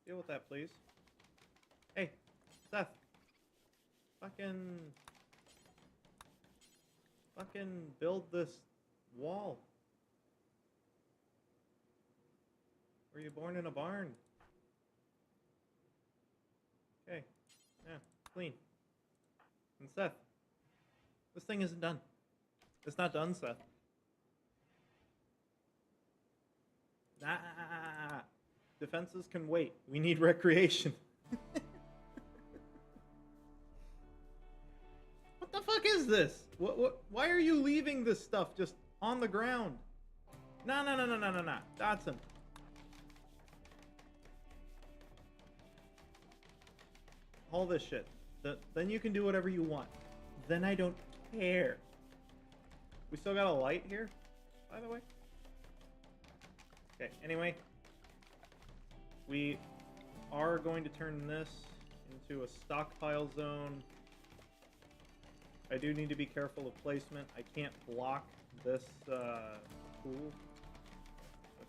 Deal with that, please. Hey, Seth. Fucking build this wall. Were you born in a barn? Okay. Yeah, clean. And Seth, this thing isn't done. It's not done, Seth. Nah. Defenses can wait. We need recreation. What the fuck is this? What? Why are you leaving this stuff just on the ground? No. Dotson. All this shit. Then you can do whatever you want. Then I don't care. We still got a light here, by the way. Okay, anyway. We are going to turn this into a stockpile zone. I do need to be careful of placement. I can't block this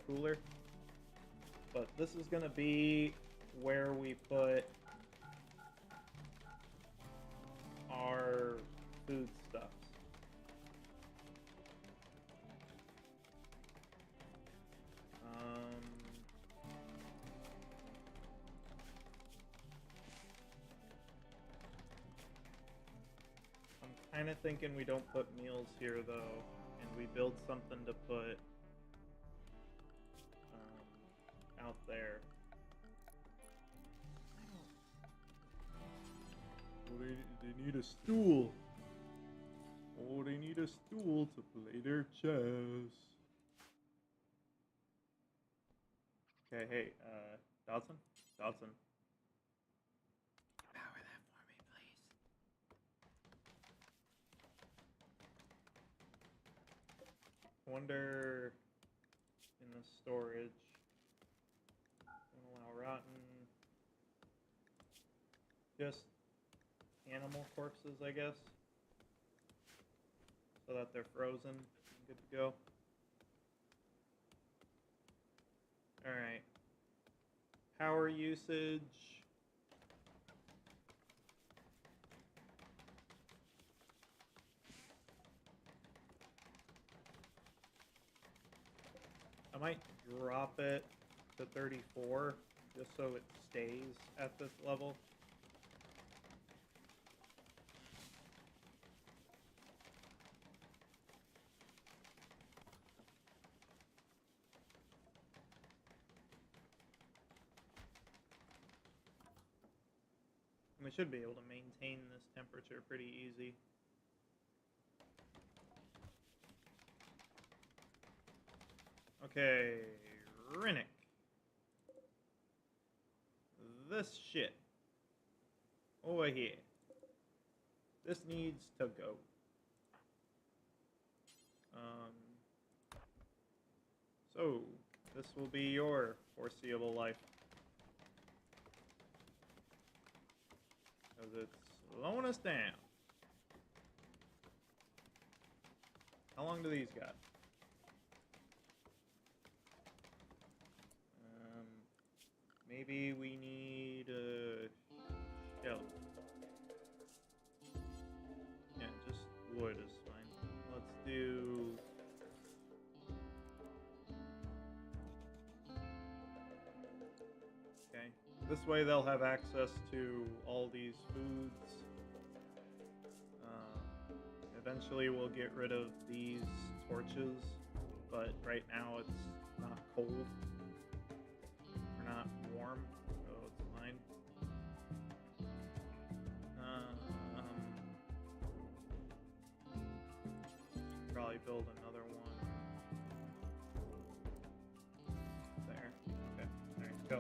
cooler. But this is going to be where we put our food stuffs. I'm kind of thinking we don't put meals here though, and we build something to put out there. Oh, they need a stool. Oh, they need a stool to play their chess. Okay, hey, Dodson? Dodson. Power that for me, please. I wonder in the storage. Don't allow rotten. just animal corpses, I guess, so that they're frozen and good to go. Alright. Power usage. I might drop it to 34 just so it stays at this level. And we should be able to maintain this temperature pretty easy. Okay, Rinnick. This shit over here. This needs to go. So this will be your foreseeable life. Because it's slowing us down. How long do these got? Maybe we need a shell. Yeah, just wood is fine. Let's do... Okay. This way they'll have access to all these foods. Eventually we'll get rid of these torches, but right now it's not cold. Or not warm, so it's fine. Probably build another one. There. Okay. Alright, go.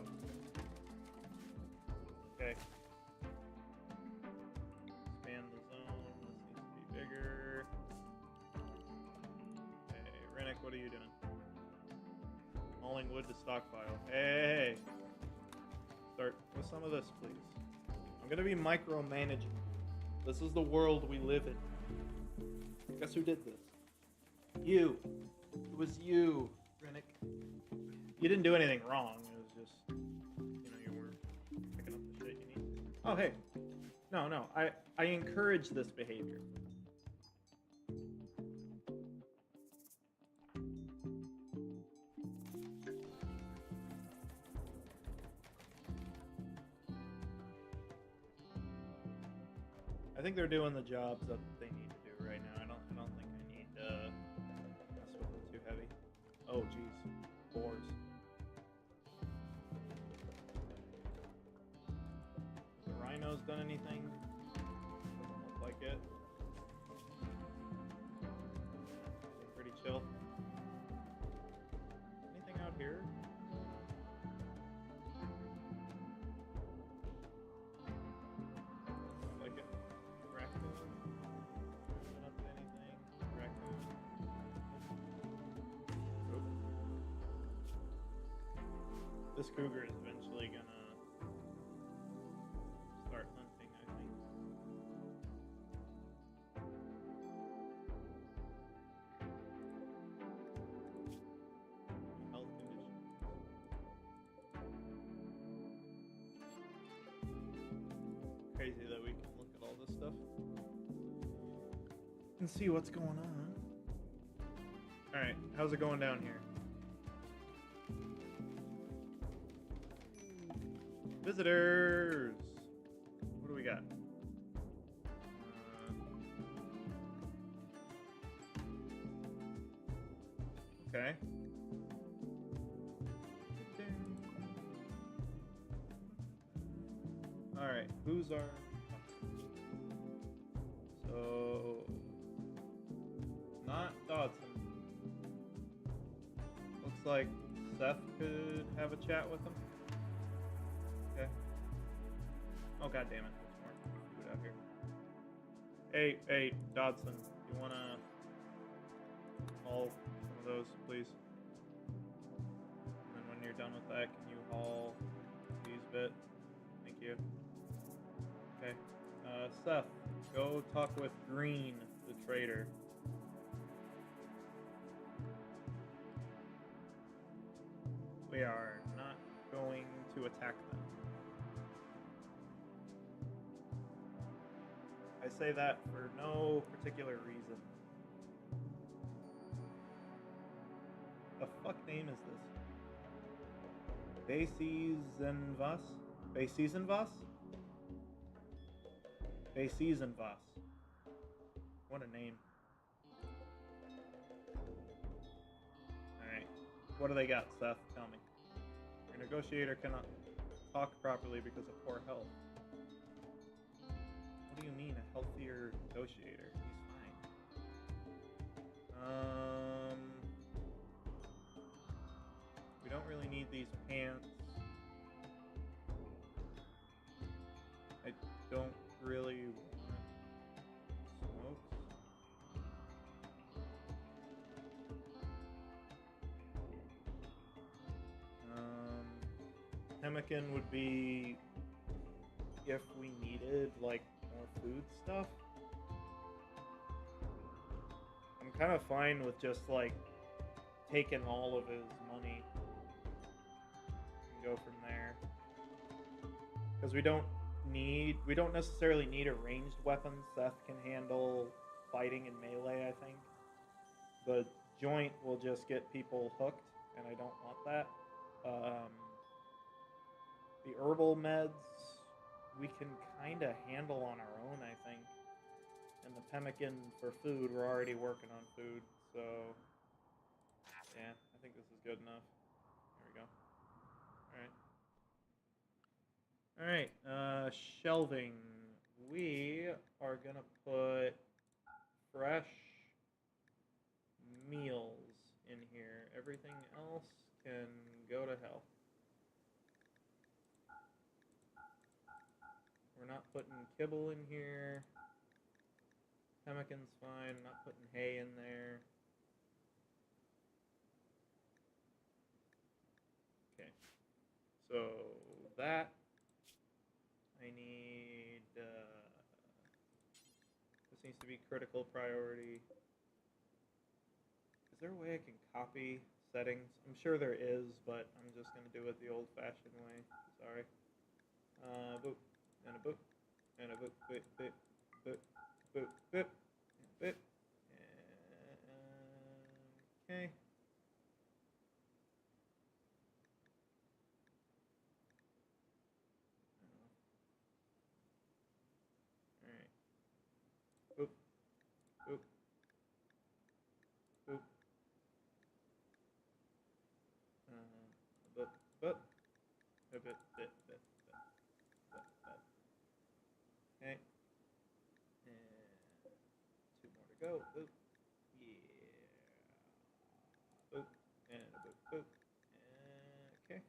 Okay. Expand the zone. This needs to be bigger. Okay, Rinnick, what are you doing? Hauling wood to stockpile. Hey! Start with some of this, please. I'm gonna be micromanaging. This is the world we live in. Guess who did this? You. It was you, Rinnick. You didn't do anything wrong. It was just, you know, you weren't picking up the shit you need. Oh, hey. No. I encourage this behavior. I think they're doing the jobs that they need to do right now. I don't think I need to mess with it too heavy. Oh jeez. Boars. The rhino's done anything? Doesn't look like it. Pretty chill. Anything out here? This cougar is eventually gonna start hunting, I think. Health condition. Crazy that we can look at all this stuff and see what's going on. Alright, how's it going down here? Visitors! What do we got? Okay. Alright, who's our... So... Not Dodson. Looks like Seth could have a chat with him. Okay. Oh god damn it! There's more food out here. Hey, Dodson, you wanna haul some of those, please? And then when you're done with that, can you haul these bit? Thank you. Seth, go talk with Green, the traitor. We are not going to attack them. I say that for no particular reason. The fuck name is this? Basezenvas? Basezenvas? Basezenvas. What a name. Alright. What do they got, Seth? Tell me. Your negotiator cannot talk properly because of poor health. What do you mean, a healthier negotiator? He's fine. We don't really need these pants. I don't really want smokes. Pemmican would be if we needed like more food stuff. I'm kind of fine with just like taking all of his money and go from there, because we don't necessarily need a ranged weapon. Seth can handle fighting and melee, I think. The joint will just get people hooked, and I don't want that. The herbal meds we can kind of handle on our own, I think. And the pemmican for food, we're already working on food, so yeah, I think this is good enough. There we go. Alright, shelving. We are gonna put fresh meals in here. Everything else can go to hell. We're not putting kibble in here. Pemmican's fine. I'm not putting hay in there. Okay. So that I need. This needs to be critical priority. Is there a way I can copy settings? I'm sure there is, but I'm just gonna do it the old-fashioned way. Sorry. Boop. And a boop, and a boop, boop, boop, boop, boop, boop, boop, okay. Alright. Boop, boop, boop. Boop, boop, boop, boop, boop, boop. Okay. And 2 more to go. Boop. Yeah. Boop. And a boop, boop. Okay.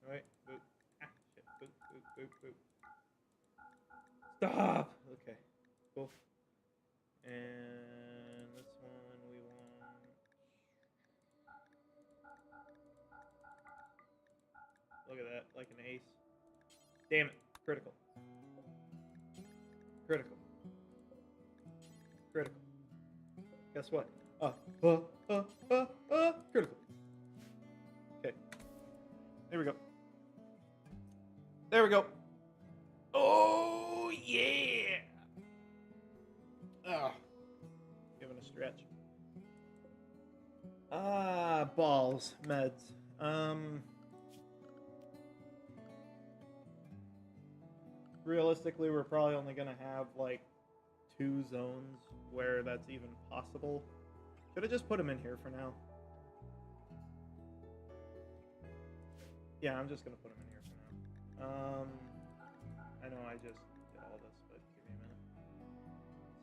Alright. Boop. Ah, shit. Boop, boop, boop, boop. Stop! Okay. Cool. And this one we want. Look at that. Like an ace. Damn it. Critical. Critical. Critical. Guess what? Critical. Okay. There we go. There we go. Oh, yeah! Ah. Giving a stretch. Balls. Meds. Realistically, we're probably only gonna have like 2 zones where that's even possible. Should have just put them in here for now. Yeah, I'm just gonna put them in here for now. I know I just did all this, but give me a minute.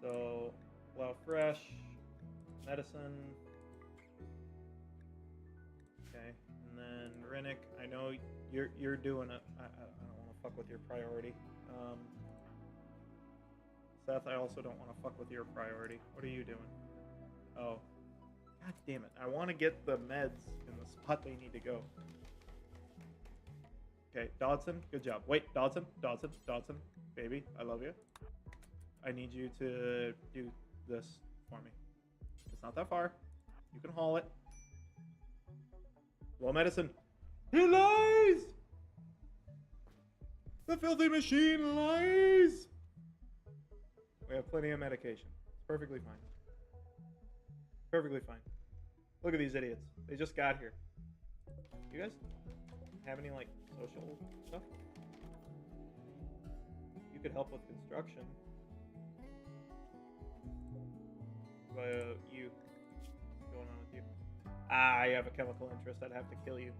So, well, fresh medicine. Okay, and then Rinnick. I know you're doing it. I don't want to fuck with your priority. Seth, I also don't want to fuck with your priority. What are you doing? Oh. God damn it. I want to get the meds in the spot they need to go. Okay, Dodson, good job. Wait, Dodson, baby, I love you. I need you to do this for me. It's not that far. You can haul it. Roll medicine. He lies! The filthy machine lies! We have plenty of medication. It's perfectly fine. Perfectly fine. Look at these idiots. They just got here. You guys have any, like, social stuff? You could help with construction. You. What's going on with you? I have a chemical interest. I'd have to kill you.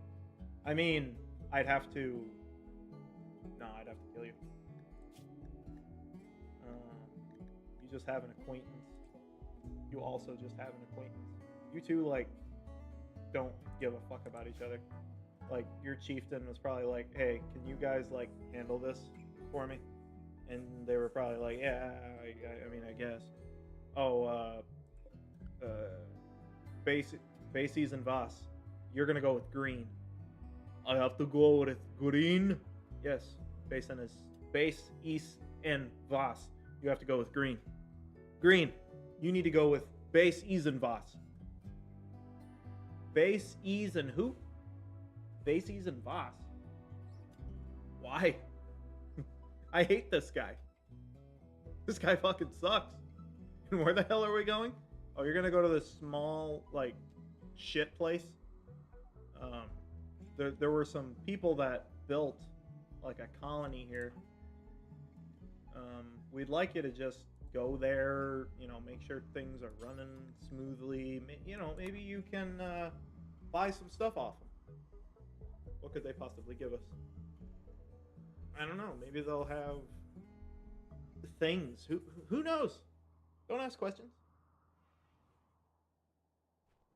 I mean, I'd have to... No, I'd have to kill you. You just have an acquaintance. You also just have an acquaintance. You two, like, don't give a fuck about each other. Like, your chieftain was probably like, hey, can you guys, like, handle this for me? And they were probably like, yeah, I mean, I guess. Oh, Bases and Voss. You're gonna go with green. I have to go with green? Yes, Base and Voss. You have to go with green. Green, you need to go with Bases and Voss. Bases and who? Bases and Voss. Why? I hate this guy. This guy fucking sucks. And where the hell are we going? Oh, you're gonna go to this small, like, shit place? There were some people that built, like, a colony here. We'd like you to just go there, you know, make sure things are running smoothly. You know, maybe you can buy some stuff off them. What could they possibly give us? I don't know. Maybe they'll have things. Who knows? Don't ask questions.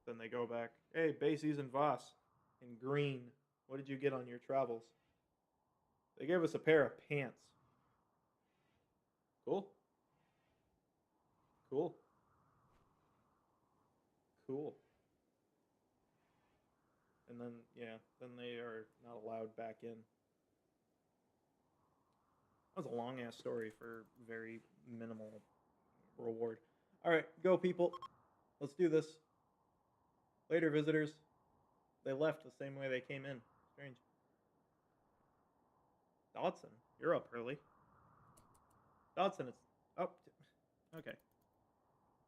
Then they go back. Hey, Bases and Voss in green. What did you get on your travels? They gave us a pair of pants. Cool. Cool. Cool. And then, yeah, then they are not allowed back in. That was a long-ass story for very minimal reward. All right, go, people. Let's do this. Later, visitors. They left the same way they came in. Strange. Dodson, you're up early. Dodson, it's up. Okay.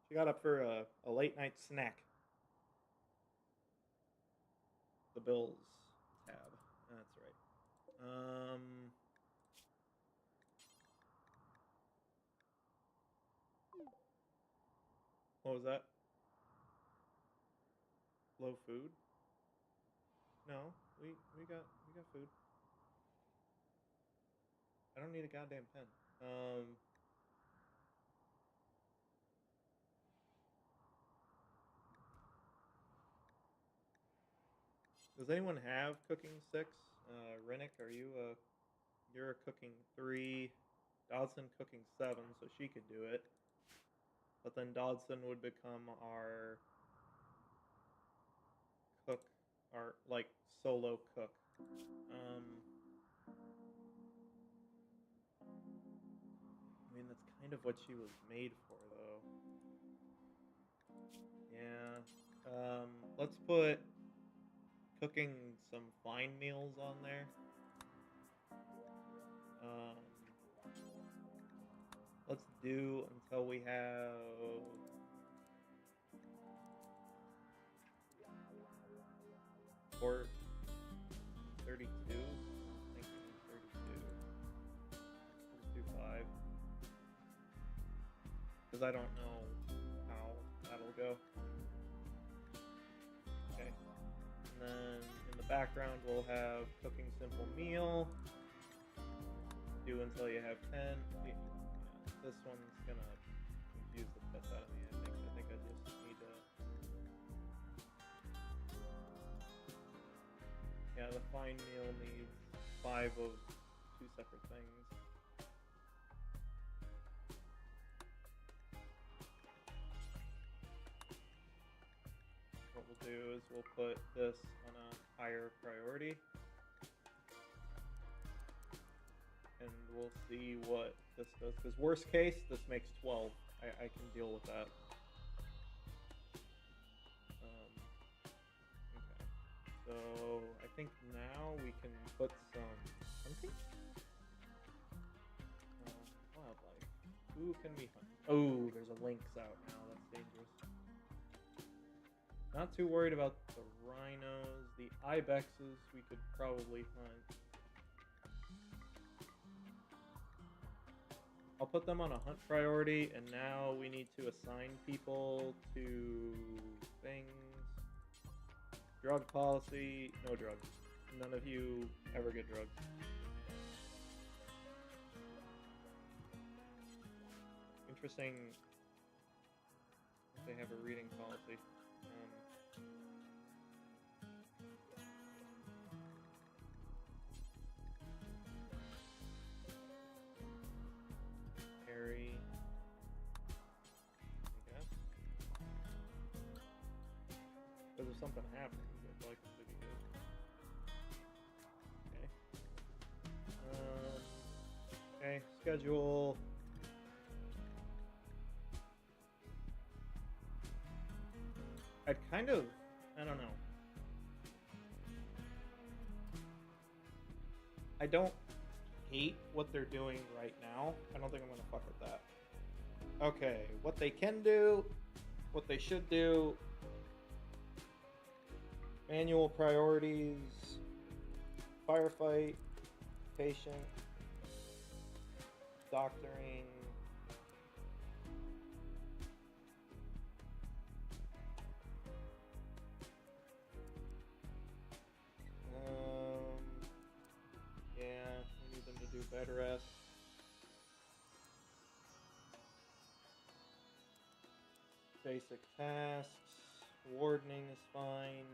She got up for a late night snack. The Bills tab. That's right. What was that? Low food? No, we got food. I don't need a goddamn pen. Does anyone have cooking 6? Rennick, are you you're a cooking 3. Dodson cooking 7, so she could do it. But then Dodson would become our cook, our, like, solo cook. I mean, that's kind of what she was made for, though. Yeah. Let's put cooking some fine meals on there. Let's do until we have... Or 32. I think we need 32. Let's do 5. Because I don't know how that'll go. Okay. And then in the background we'll have cooking simple meal. Do until you have 10. Yeah, this one's gonna confuse the piss out of me, I think. I think I just need to... Yeah, the fine meal needs 5 of 2 separate things. What we'll do is we'll put this on a higher priority. and we'll see what this does. Because worst case, this makes 12. I can deal with that. Okay. So I think now we can put some hunting. Wildlife. Who can we hunt? Oh, there's a lynx out now. That's dangerous. Not too worried about the rhinos. The ibexes we could probably hunt. I'll put them on a hunt priority, and now we need to assign people to things. Drug policy, no drugs. None of you ever get drugs. Interesting if they have a reading policy. Harry, I guess. Because if something happens, I feel like it should be good. Okay. Okay, schedule. I'd kind of, I don't know. I don't hate what they're doing right now. I don't think I'm gonna fuck with that. Okay, what they can do, what they should do. Manual priorities, firefight, patient, doctoring. Yeah, we need them to do better at. Basic tasks. Wardening is fine.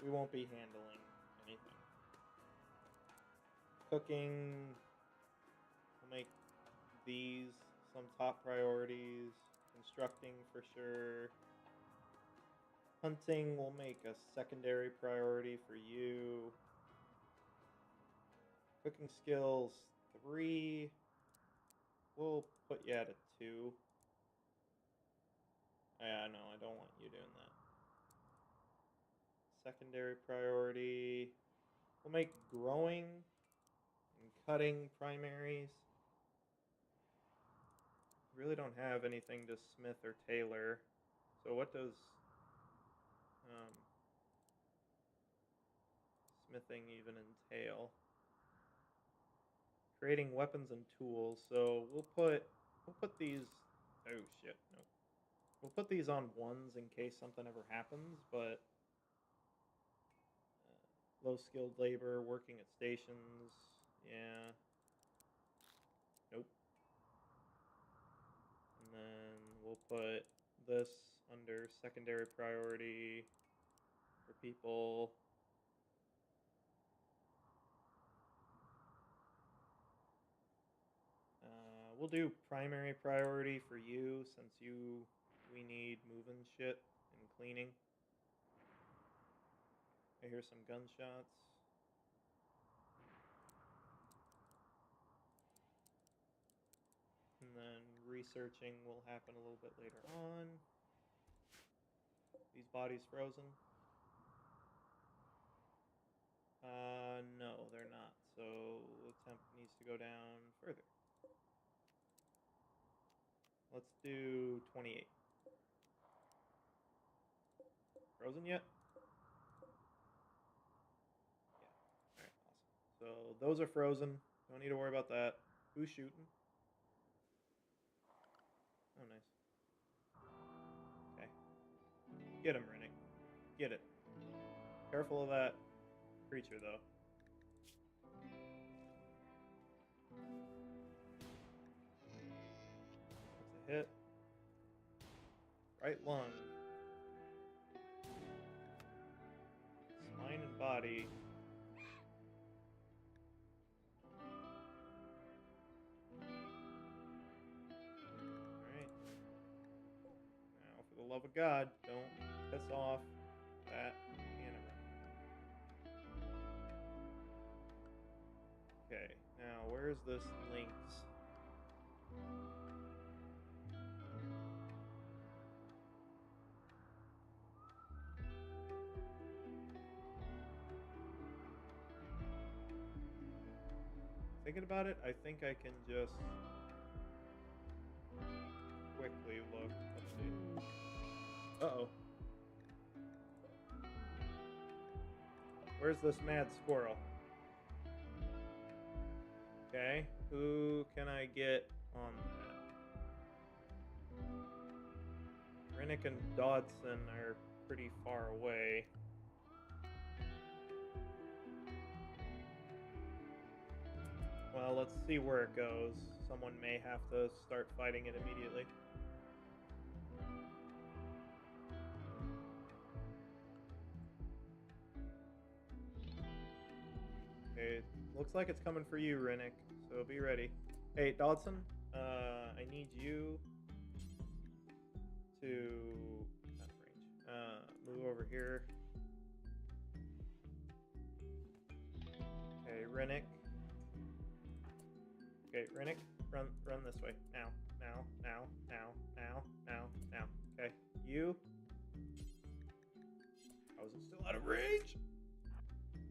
We won't be handling anything. Cooking. We'll make these some top priorities. Constructing for sure. Hunting will make a secondary priority for you. Cooking skills 3. We'll put you at a 2. Yeah, no, I don't want you doing that. Secondary priority. We'll make growing and cutting primaries. Really don't have anything to smith or tailor. So what does smithing even entail? Creating weapons and tools. So we'll put these. Oh shit! Nope. We'll put these on 1s in case something ever happens. But low skilled labor, working at stations. Yeah. Nope. And then we'll put this under secondary priority for people. We'll do primary priority for you since we need moving shit and cleaning. I hear some gunshots. And then researching will happen a little bit later on. These bodies frozen? No, they're not. So the temp needs to go down further. Let's do 28. Frozen yet? Yeah. Alright, awesome. So those are frozen. Don't need to worry about that. Who's shooting? Oh, nice. Okay. Get him, Rennick. Get it. Careful of that creature, though. That's a hit. Right lung. Spine and body. Alright. Now, for the love of God, don't piss off that animal. where's this Lynx? Thinking about it, I think I can just quickly look. Let's see. Uh-oh. Where's this mad squirrel? Okay, who can I get on that? Rennick and Dodson are pretty far away. Well, let's see where it goes. Someone may have to start fighting it immediately. Okay, looks like it's coming for you, Rennick, so be ready. Hey, Dodson, I need you to move over here. Okay, Rennick. Okay, Rennick, run this way. Now. Okay, you. How is it still out of range?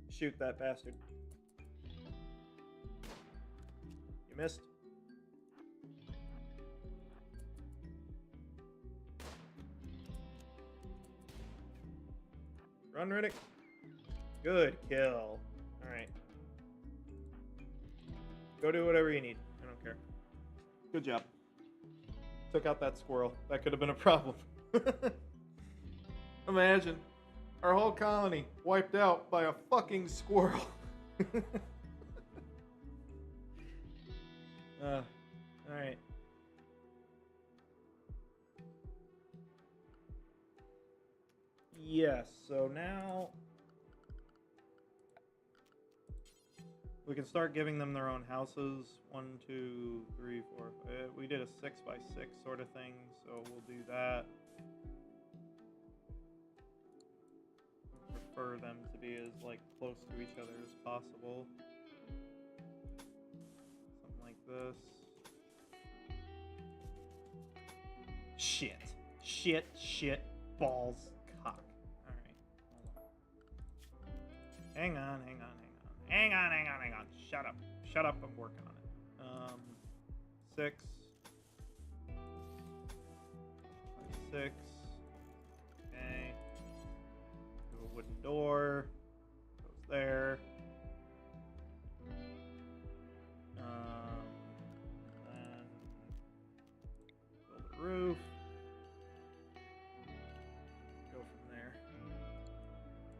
Shoot that bastard. You missed. Run, Rennick. Good kill. Alright. Go do whatever you need. I don't care. Good job. Took out that squirrel. That could have been a problem. Imagine. Our whole colony wiped out by a fucking squirrel. Alright. Yes, so now we can start giving them their own houses. 1, 2, 3, 4. We did a 6x6 sort of thing, so we'll do that. Prefer them to be as close to each other as possible. Something like this. Shit, balls, cock. Alright, hold on. Hang on. Shut up, I'm working on it. 6. 6. Okay. Do a wooden door. Goes there. Then build a roof. Go from there.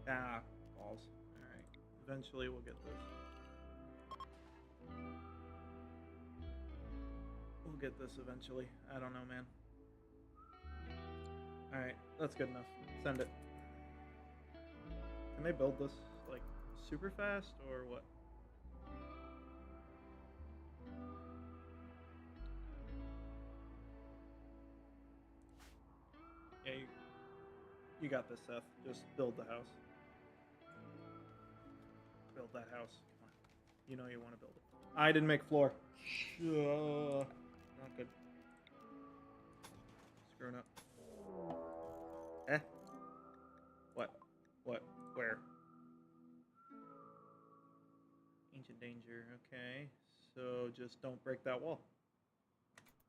Ah, balls. Alright. Eventually we'll get this. We'll get this eventually. I don't know, man. Alright, that's good enough. Send it. Can they build this, super fast, or what? Yeah, you got this, Seth. Just build the house. Build that house. Come on. You know you want to build it. I didn't make floor. Not good. Screwing up. What? Where? Ancient danger. Okay. So just don't break that wall.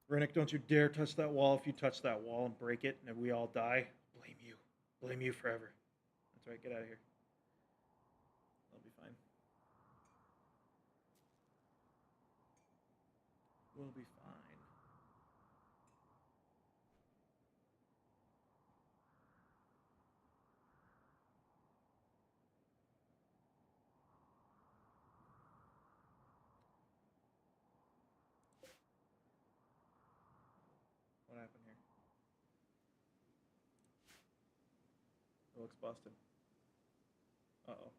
Rennick, don't you dare touch that wall. If you touch that wall and break it and we all die, blame you. Blame you forever. That's right. Get out of here. That'll be fine. We'll be fine. What happened here? It looks busted. Uh-oh.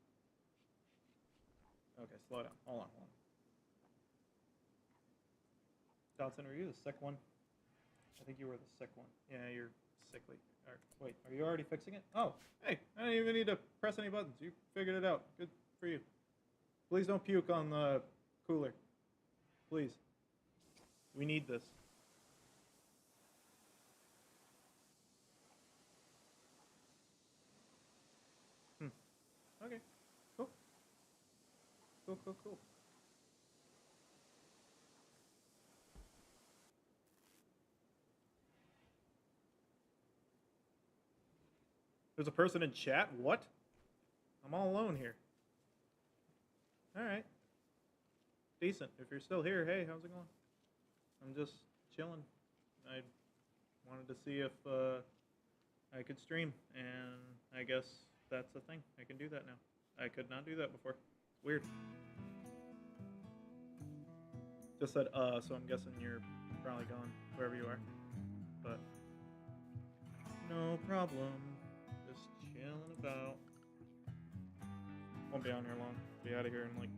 Okay, slow down. Hold on. Dodson, were you the sick one? I think you were the sick one. Yeah, you're sickly. Right, wait, are you already fixing it? Oh, hey, I didn't even need to press any buttons. You figured it out. Good for you. Please don't puke on the cooler. Please. We need this. Okay. Cool. Cool. There's a person in chat? What? I'm all alone here. Alright. Decent. If you're still here, hey, how's it going? I'm just chilling. I wanted to see if I could stream, and I guess that's the thing. I can do that now. I could not do that before. It's weird. Just said, so I'm guessing you're probably gone, wherever you are. But, no problem. Just chilling about. Won't be on here long. Be out of here in like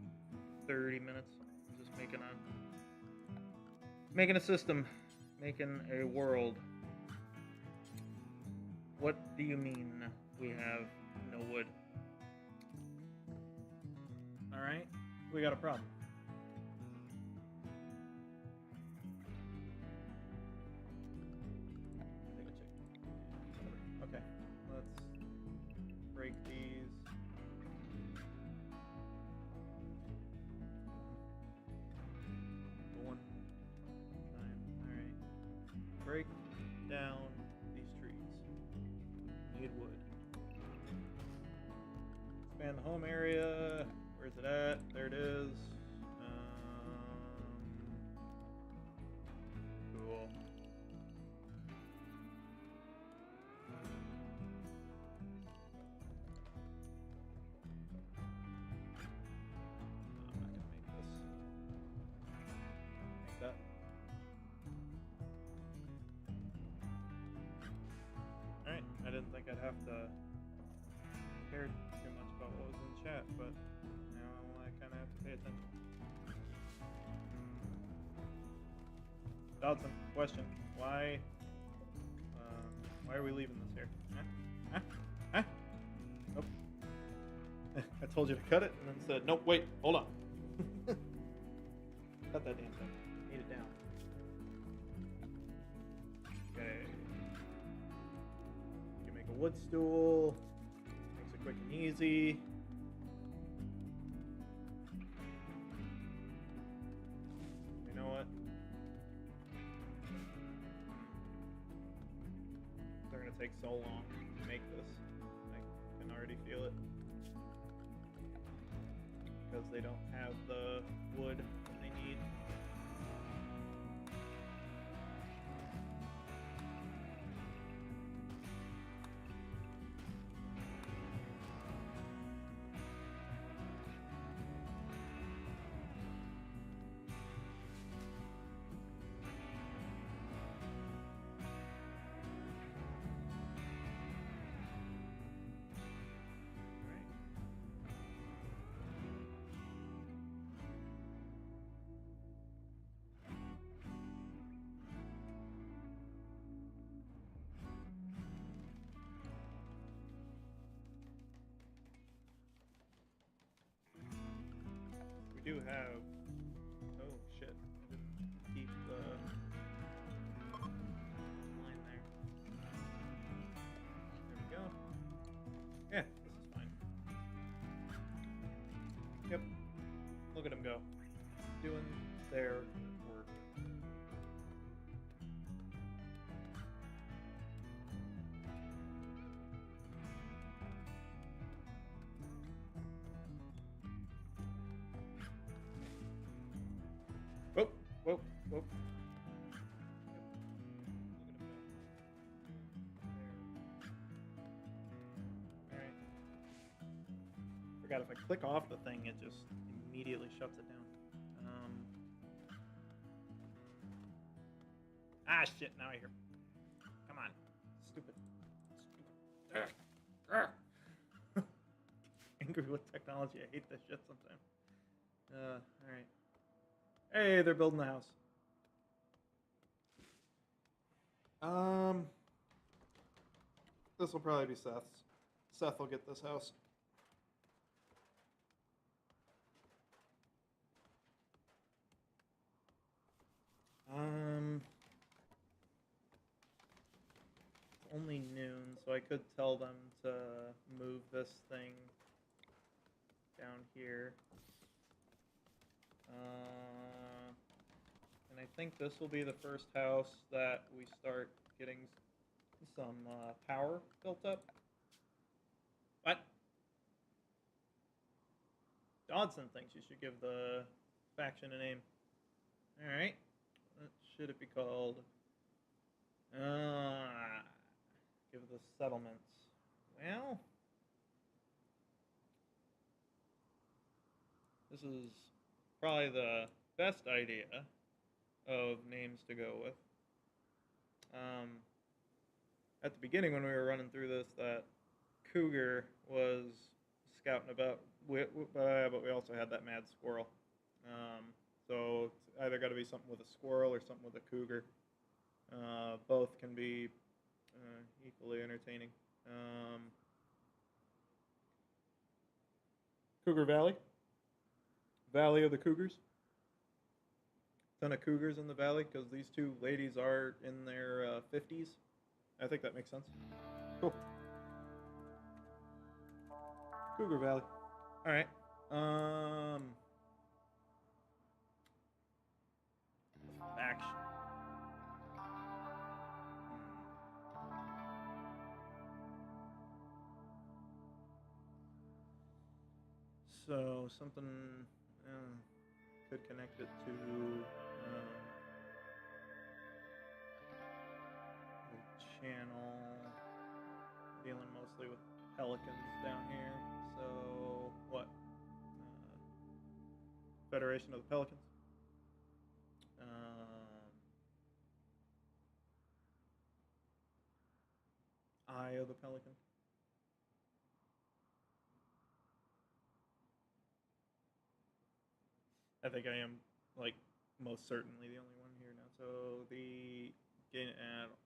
30 minutes. I'm just making a system, making a world. What do you mean we have no wood? Alright, we got a problem. Okay, let's break these. One time, alright. Break down these trees. Need wood. Expand the home area. Where's it at? There it is. Cool. I'm not gonna make this. Make that. Alright, I didn't think I'd have to care too much about what was in chat, but now I kind of have to pay attention. Dodson, question. Why are we leaving this here? Nope. I told you to cut it and then said, nope, wait, hold on. Cut that damn thing. Need it down. Okay. You can make a wood stool. Makes it quick and easy. You know what? They're gonna take so long to make this. I can already feel it. Because they don't have the wood they need. We do have. Oh shit! I didn't keep the line there. There we go. Yeah, this is fine. Yep. Look at them go. Doing their work. Whoa. Look at him go. There. Alright. Forgot if I click off the thing, it just immediately shuts it down. Shit, now I hear. Come on. Stupid. Angry with technology. I hate this shit sometimes. Alright. Hey, they're building the house. This will probably be Seth's. Seth will get this house. It's only noon, so I could tell them to move this thing down here. And I think this will be the first house that we start getting some power built up. What? Dodson thinks you should give the faction a name. Alright. What should it be called? Give the settlements. Well, this is probably the best idea of names to go with. At the beginning when we were running through this, that cougar was scouting about, but we also had that mad squirrel. So it's either got to be something with a squirrel or something with a cougar. Both can be equally entertaining. Cougar Valley? Valley of the Cougars? Ton of cougars in the valley because these two ladies are in their 50s. I think that makes sense. Cool. Cougar Valley. All right. Faction. So something could connect it to the channel. Dealing mostly with pelicans down here. So what? Federation of the Pelicans. Eye of the Pelican. I think I am, like, most certainly the only one here now. So the game,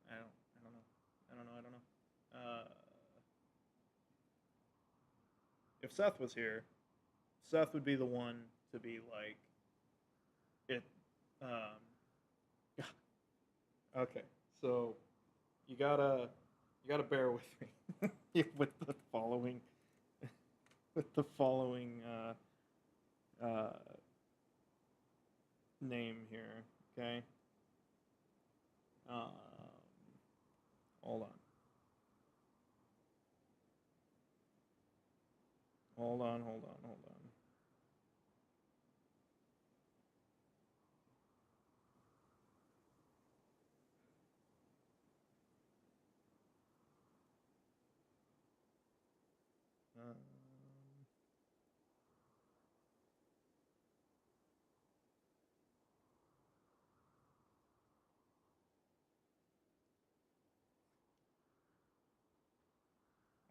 I don't know. If Seth was here, Seth would be the one to be like, it. Okay, so you gotta bear with me with the following name here. Okay. Hold on. Hold on.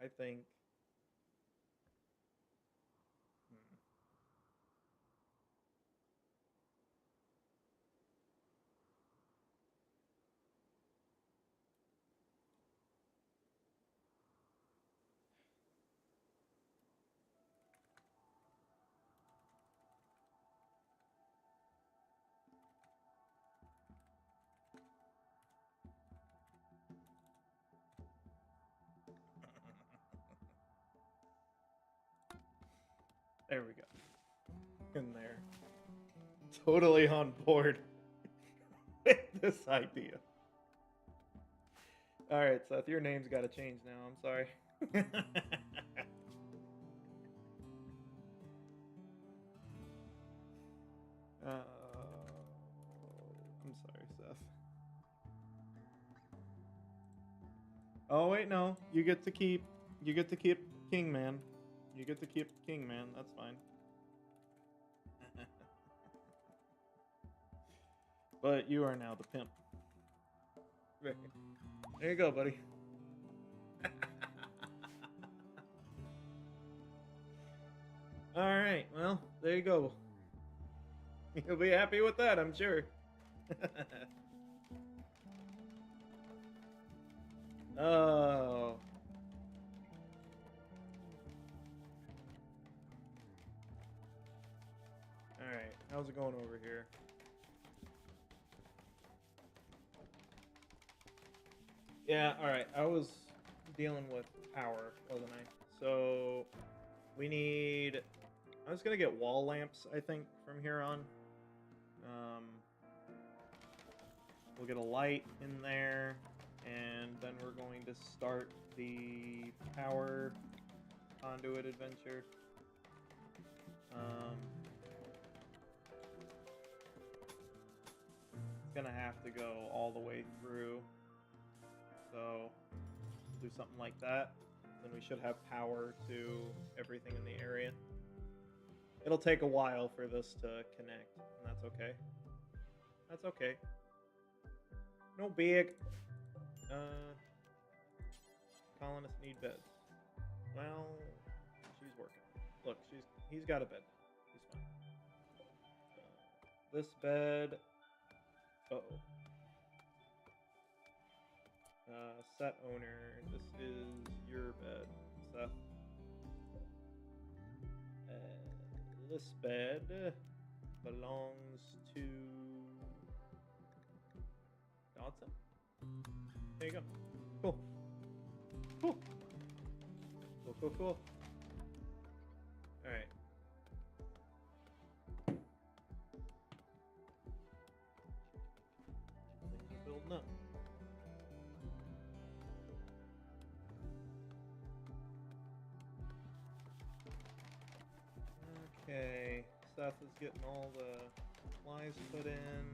I think. There we go. In there. Totally on board with this idea. Alright, Seth, your name's got to change now. I'm sorry. I'm sorry, Seth. Oh, wait, no. You get to keep Kingman. You get to keep Kingman. That's fine. But you are now the pimp. There you go, buddy. Alright, well, there you go. You'll be happy with that, I'm sure. Oh. Alright, how's it going over here? Yeah, alright. I was dealing with power, wasn't I? So we need... I was gonna get wall lamps, I think, from here on. We'll get a light in there, and then we're going to start the power conduit adventure. It's gonna have to go all the way through. So we'll do something like that. Then we should have power to everything in the area. It'll take a while for this to connect, and that's okay. That's okay. No big. Colonists need beds. Well, she's working. Look, he's got a bed. He's fine. This bed. Uh-oh. Set owner. This is your bed, Seth. This bed belongs to Dodson. There you go. Cool. Cool. Cool, cool, cool. Alright. Things are building up. Okay. Seth is getting all the supplies put in.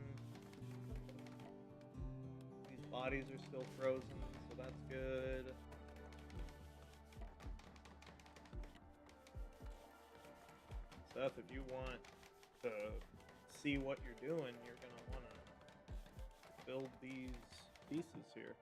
These bodies are still frozen, so that's good. Seth, if you want to see what you're doing, you're going to want to build these pieces here.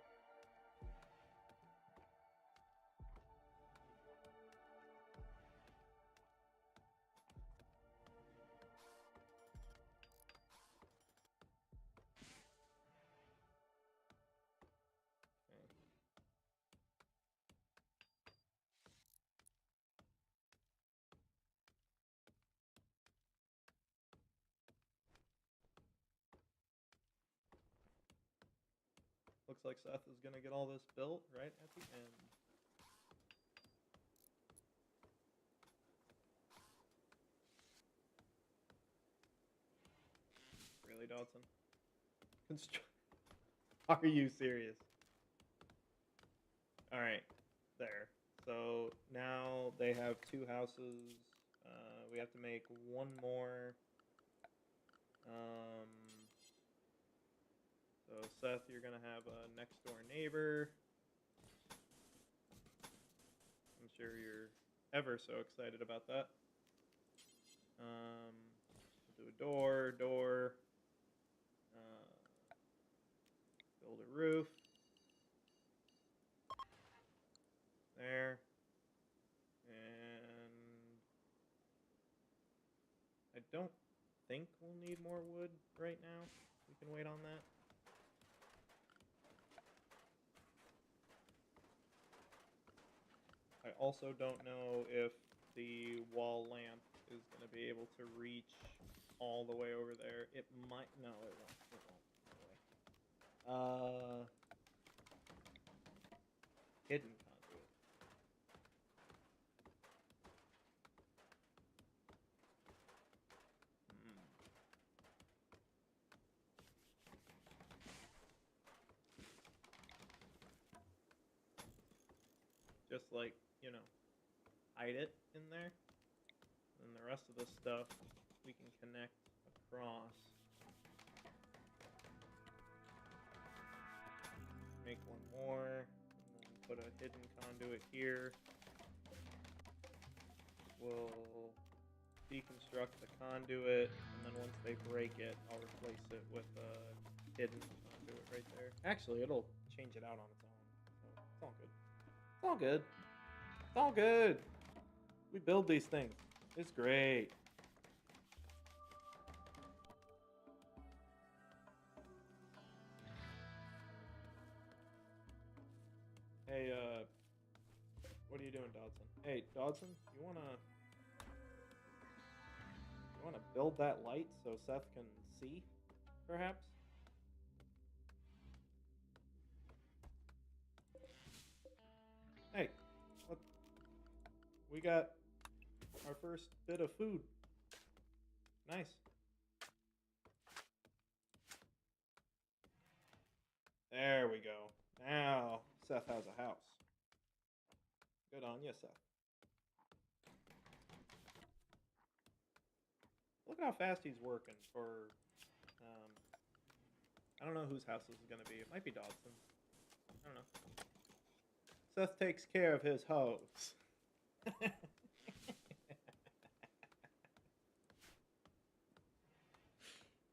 Looks like Seth is going to get all this built right at the end. Really, Dodson? Are you serious? Alright, there. So now they have 2 houses. We have to make 1 more. So Seth, you're going to have a next door neighbor. I'm sure you're ever so excited about that. We'll do a door, build a roof. There. And I don't think we'll need more wood right now. We can wait on that. I also don't know if the wall lamp is going to be able to reach all the way over there. It might. No, it won't. It won't. No way. Hidden conduit. Just like, hide it in there. And the rest of the stuff we can connect across. Make 1 more. And then put a hidden conduit here. We'll deconstruct the conduit. And then once they break it, I'll replace it with a hidden conduit right there. Actually, it'll change it out on its own. So it's all good. It's all good. It's all good. We build these things. It's great. Hey, what are you doing, Dodson? Hey, Dodson, you wanna build that light so Seth can see, perhaps? Hey, what? We got our first bit of food. Nice. There we go. Now Seth has a house. Good on you, Seth. Look at how fast he's working for. I don't know whose house this is going to be. It might be Dodson. I don't know. Seth takes care of his hoes.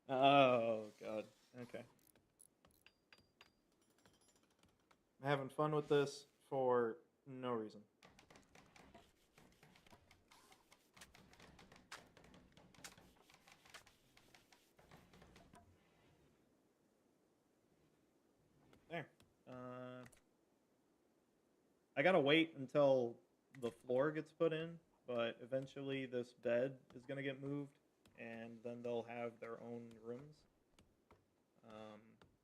Oh, God. Okay. I'm having fun with this for no reason. There. I gotta wait until the floor gets put in, but eventually this bed is gonna get moved, and then they'll have their own rooms.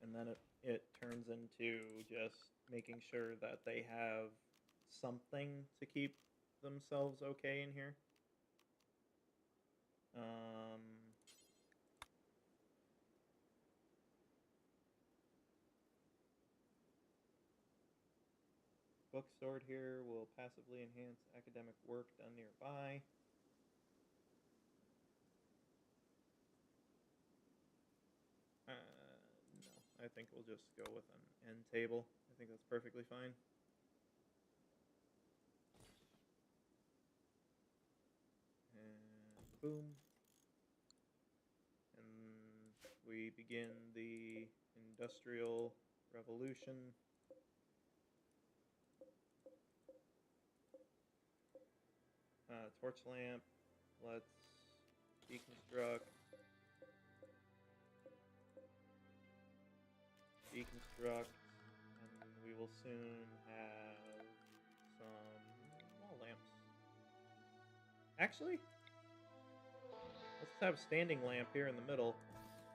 And then it turns into just making sure that they have something to keep themselves okay in here. Book stored here will passively enhance academic work done nearby. No, I think we'll just go with an end table. I think that's perfectly fine. And boom. And we begin the Industrial Revolution. Torch lamp. Let's deconstruct. Deconstruct. And we will soon have some wall lamps. Actually, let's have a standing lamp here in the middle.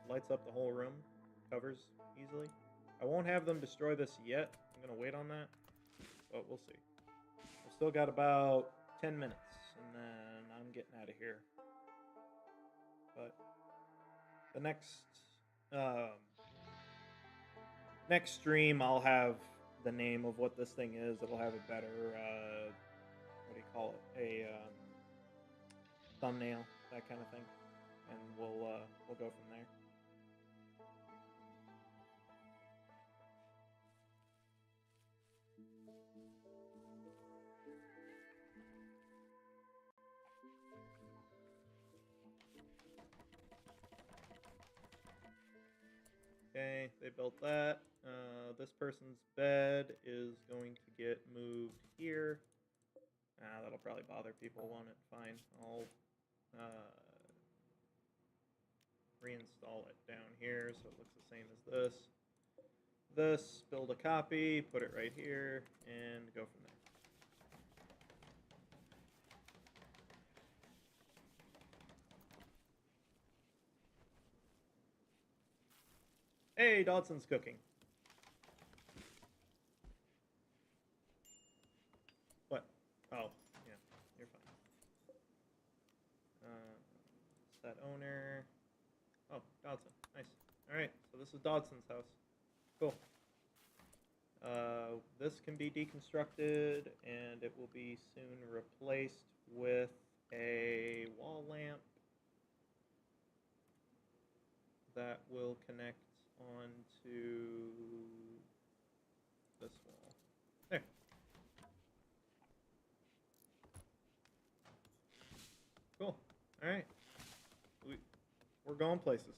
Lights up the whole room. Covers easily. I won't have them destroy this yet. I'm going to wait on that. But we'll see. We've still got about 10 minutes. And then I'm getting out of here. But the next stream, I'll have the name of what this thing is. It'll have a better, what do you call it? A thumbnail, that kind of thing. And we'll go from there. Okay, they built that. This person's bed is going to get moved here. That'll probably bother people, won't it? Fine. I'll reinstall it down here so it looks the same as this. This, build a copy, put it right here, and go from there. Hey, Dodson's cooking. What? Oh, yeah, you're fine. Set owner. Oh, Dodson. Nice. Alright, so this is Dodson's house. Cool. This can be deconstructed, and it will be soon replaced with a wall lamp that will connect onto this wall. There. Cool. All right. We're going places.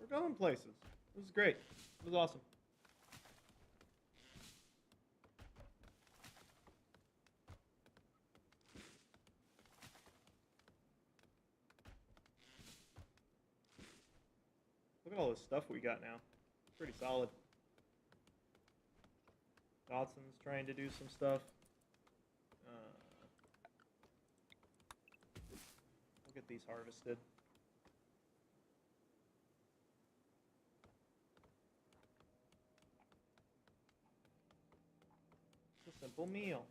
We're going places. This is great. This is awesome. Look at all this stuff we got now. Pretty solid. Dodson's trying to do some stuff. We'll get these harvested. It's a simple simple meal.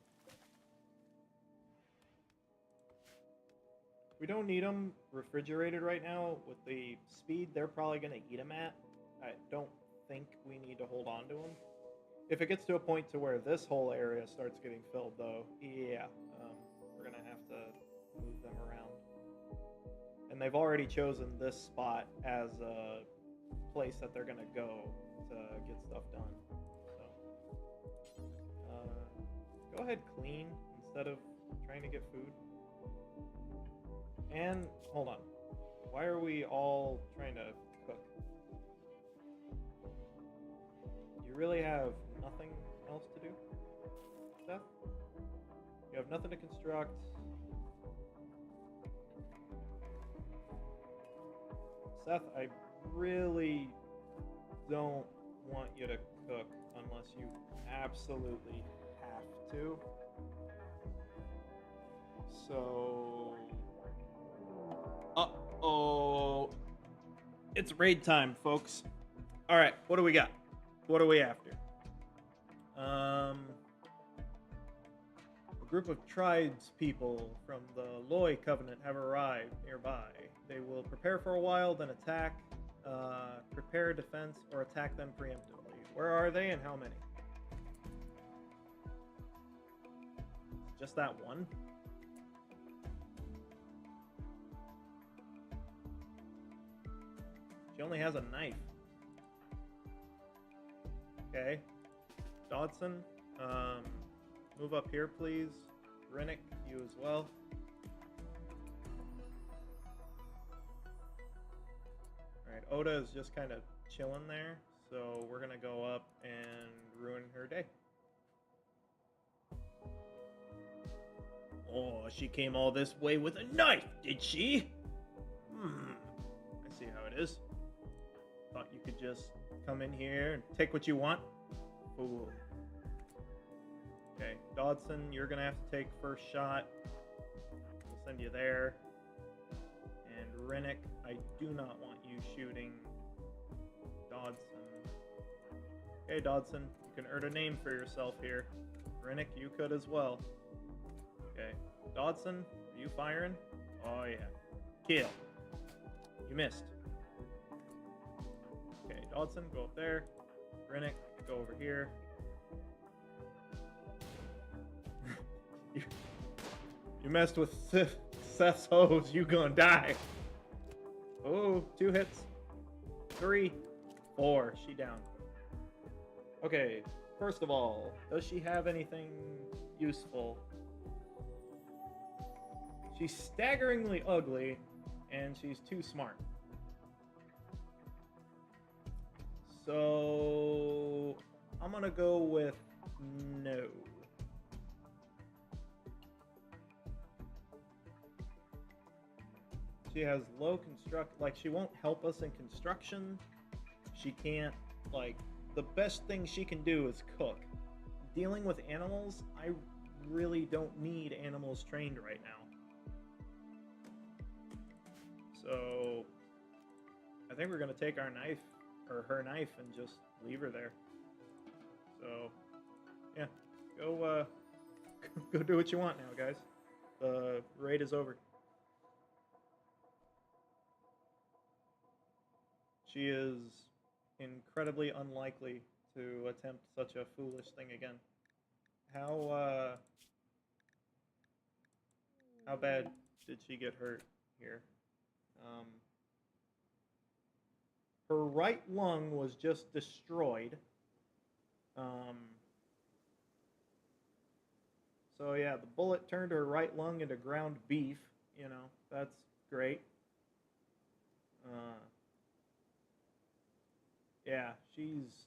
We don't need them refrigerated right now. With the speed they're probably going to eat them at, I don't think we need to hold on to them. If it gets to a point to where this whole area starts getting filled, though, yeah, we're going to have to move them around. And they've already chosen this spot as a place that they're going to go to get stuff done. So, go ahead, clean instead of trying to get food. And, hold on. Why are we all trying to cook? You really have nothing else to do, Seth? You have nothing to construct. Seth, I really don't want you to cook unless you absolutely have to. So... Uh-oh. It's raid time, folks. Alright, what do we got? What are we after? A group of tribespeople from the Loy Covenant have arrived nearby. They will prepare for a while, then attack, prepare defense, or attack them preemptively. Where are they and how many? Just that one? She only has a knife. Okay. Dodson, move up here, please. Rennick, you as well. Alright, Oda is just kind of chilling there, so we're gonna go up and ruin her day. Oh, she came all this way with a knife, did she? I see how it is. Thought you could just come in here and take what you want. Fool. Okay, Dodson, you're gonna have to take first shot. We'll send you there. And Rennick, I do not want you shooting Dodson. Okay, Dodson, you can earn a name for yourself here. Rennick, you could as well. Okay, Dodson, are you firing? Oh yeah. Kill. You missed. Okay, Dodson, go up there. Rennick, go over here. You messed with Seth's hose, you gonna die. Oh, 2 hits. 3, 4, she down. Okay, first of all, does she have anything useful? She's staggeringly ugly, and she's too smart. So, I'm gonna go with no. She has low like, she won't help us in construction. She can't, like, the best thing she can do is cook. Dealing with animals, I really don't need animals trained right now. So, I think we're gonna take our knife, or her knife, and just leave her there. So, yeah, go, go do what you want now, guys. The raid is over. She is incredibly unlikely to attempt such a foolish thing again. How bad did she get hurt here? Her right lung was just destroyed. So yeah, the bullet turned her right lung into ground beef. You know, that's great. Yeah, she's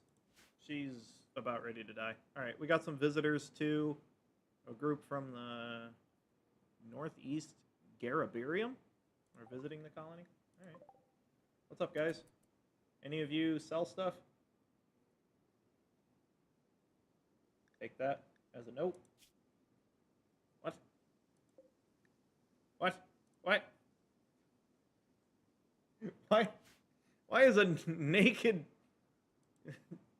about ready to die. All right, we got some visitors too. A group from the Northeast Garabirium are visiting the colony. All right, what's up, guys? Any of you sell stuff? Take that as a note. What? What? What? Why is a naked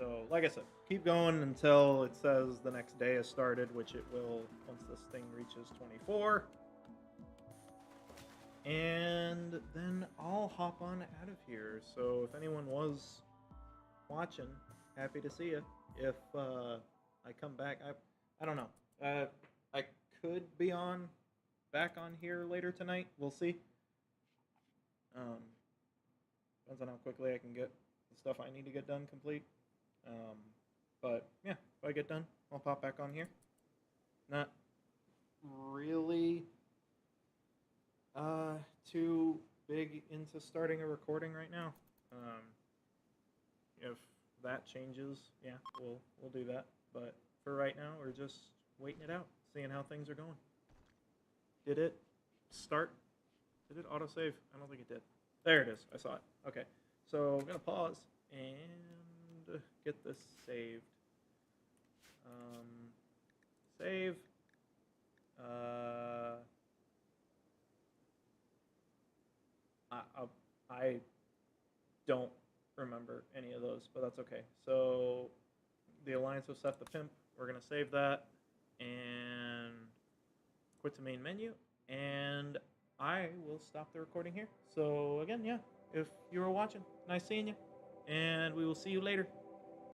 So, like I said, keep going until it says the next day has started, which it will once this thing reaches 24. And then I'll hop on out of here. So, if anyone was watching, happy to see you. If I come back, I don't know. I could be back on here later tonight. We'll see. Depends on how quickly I can get the stuff I need to get done complete. But yeah, if I get done, I'll pop back on here. Not really too big into starting a recording right now. If that changes, yeah, we'll do that. But for right now, we're just waiting it out, seeing how things are going. Did it start? Did it autosave? I don't think it did. There it is. I saw it. Okay. So I'm going to pause and get this saved. Save. I don't remember any of those, but that's okay. So the Alliance of Seth the Pimp, we're going to save that and quit to main menu, and I will stop the recording here. So again, yeah, if you were watching, nice seeing you, and we will see you later.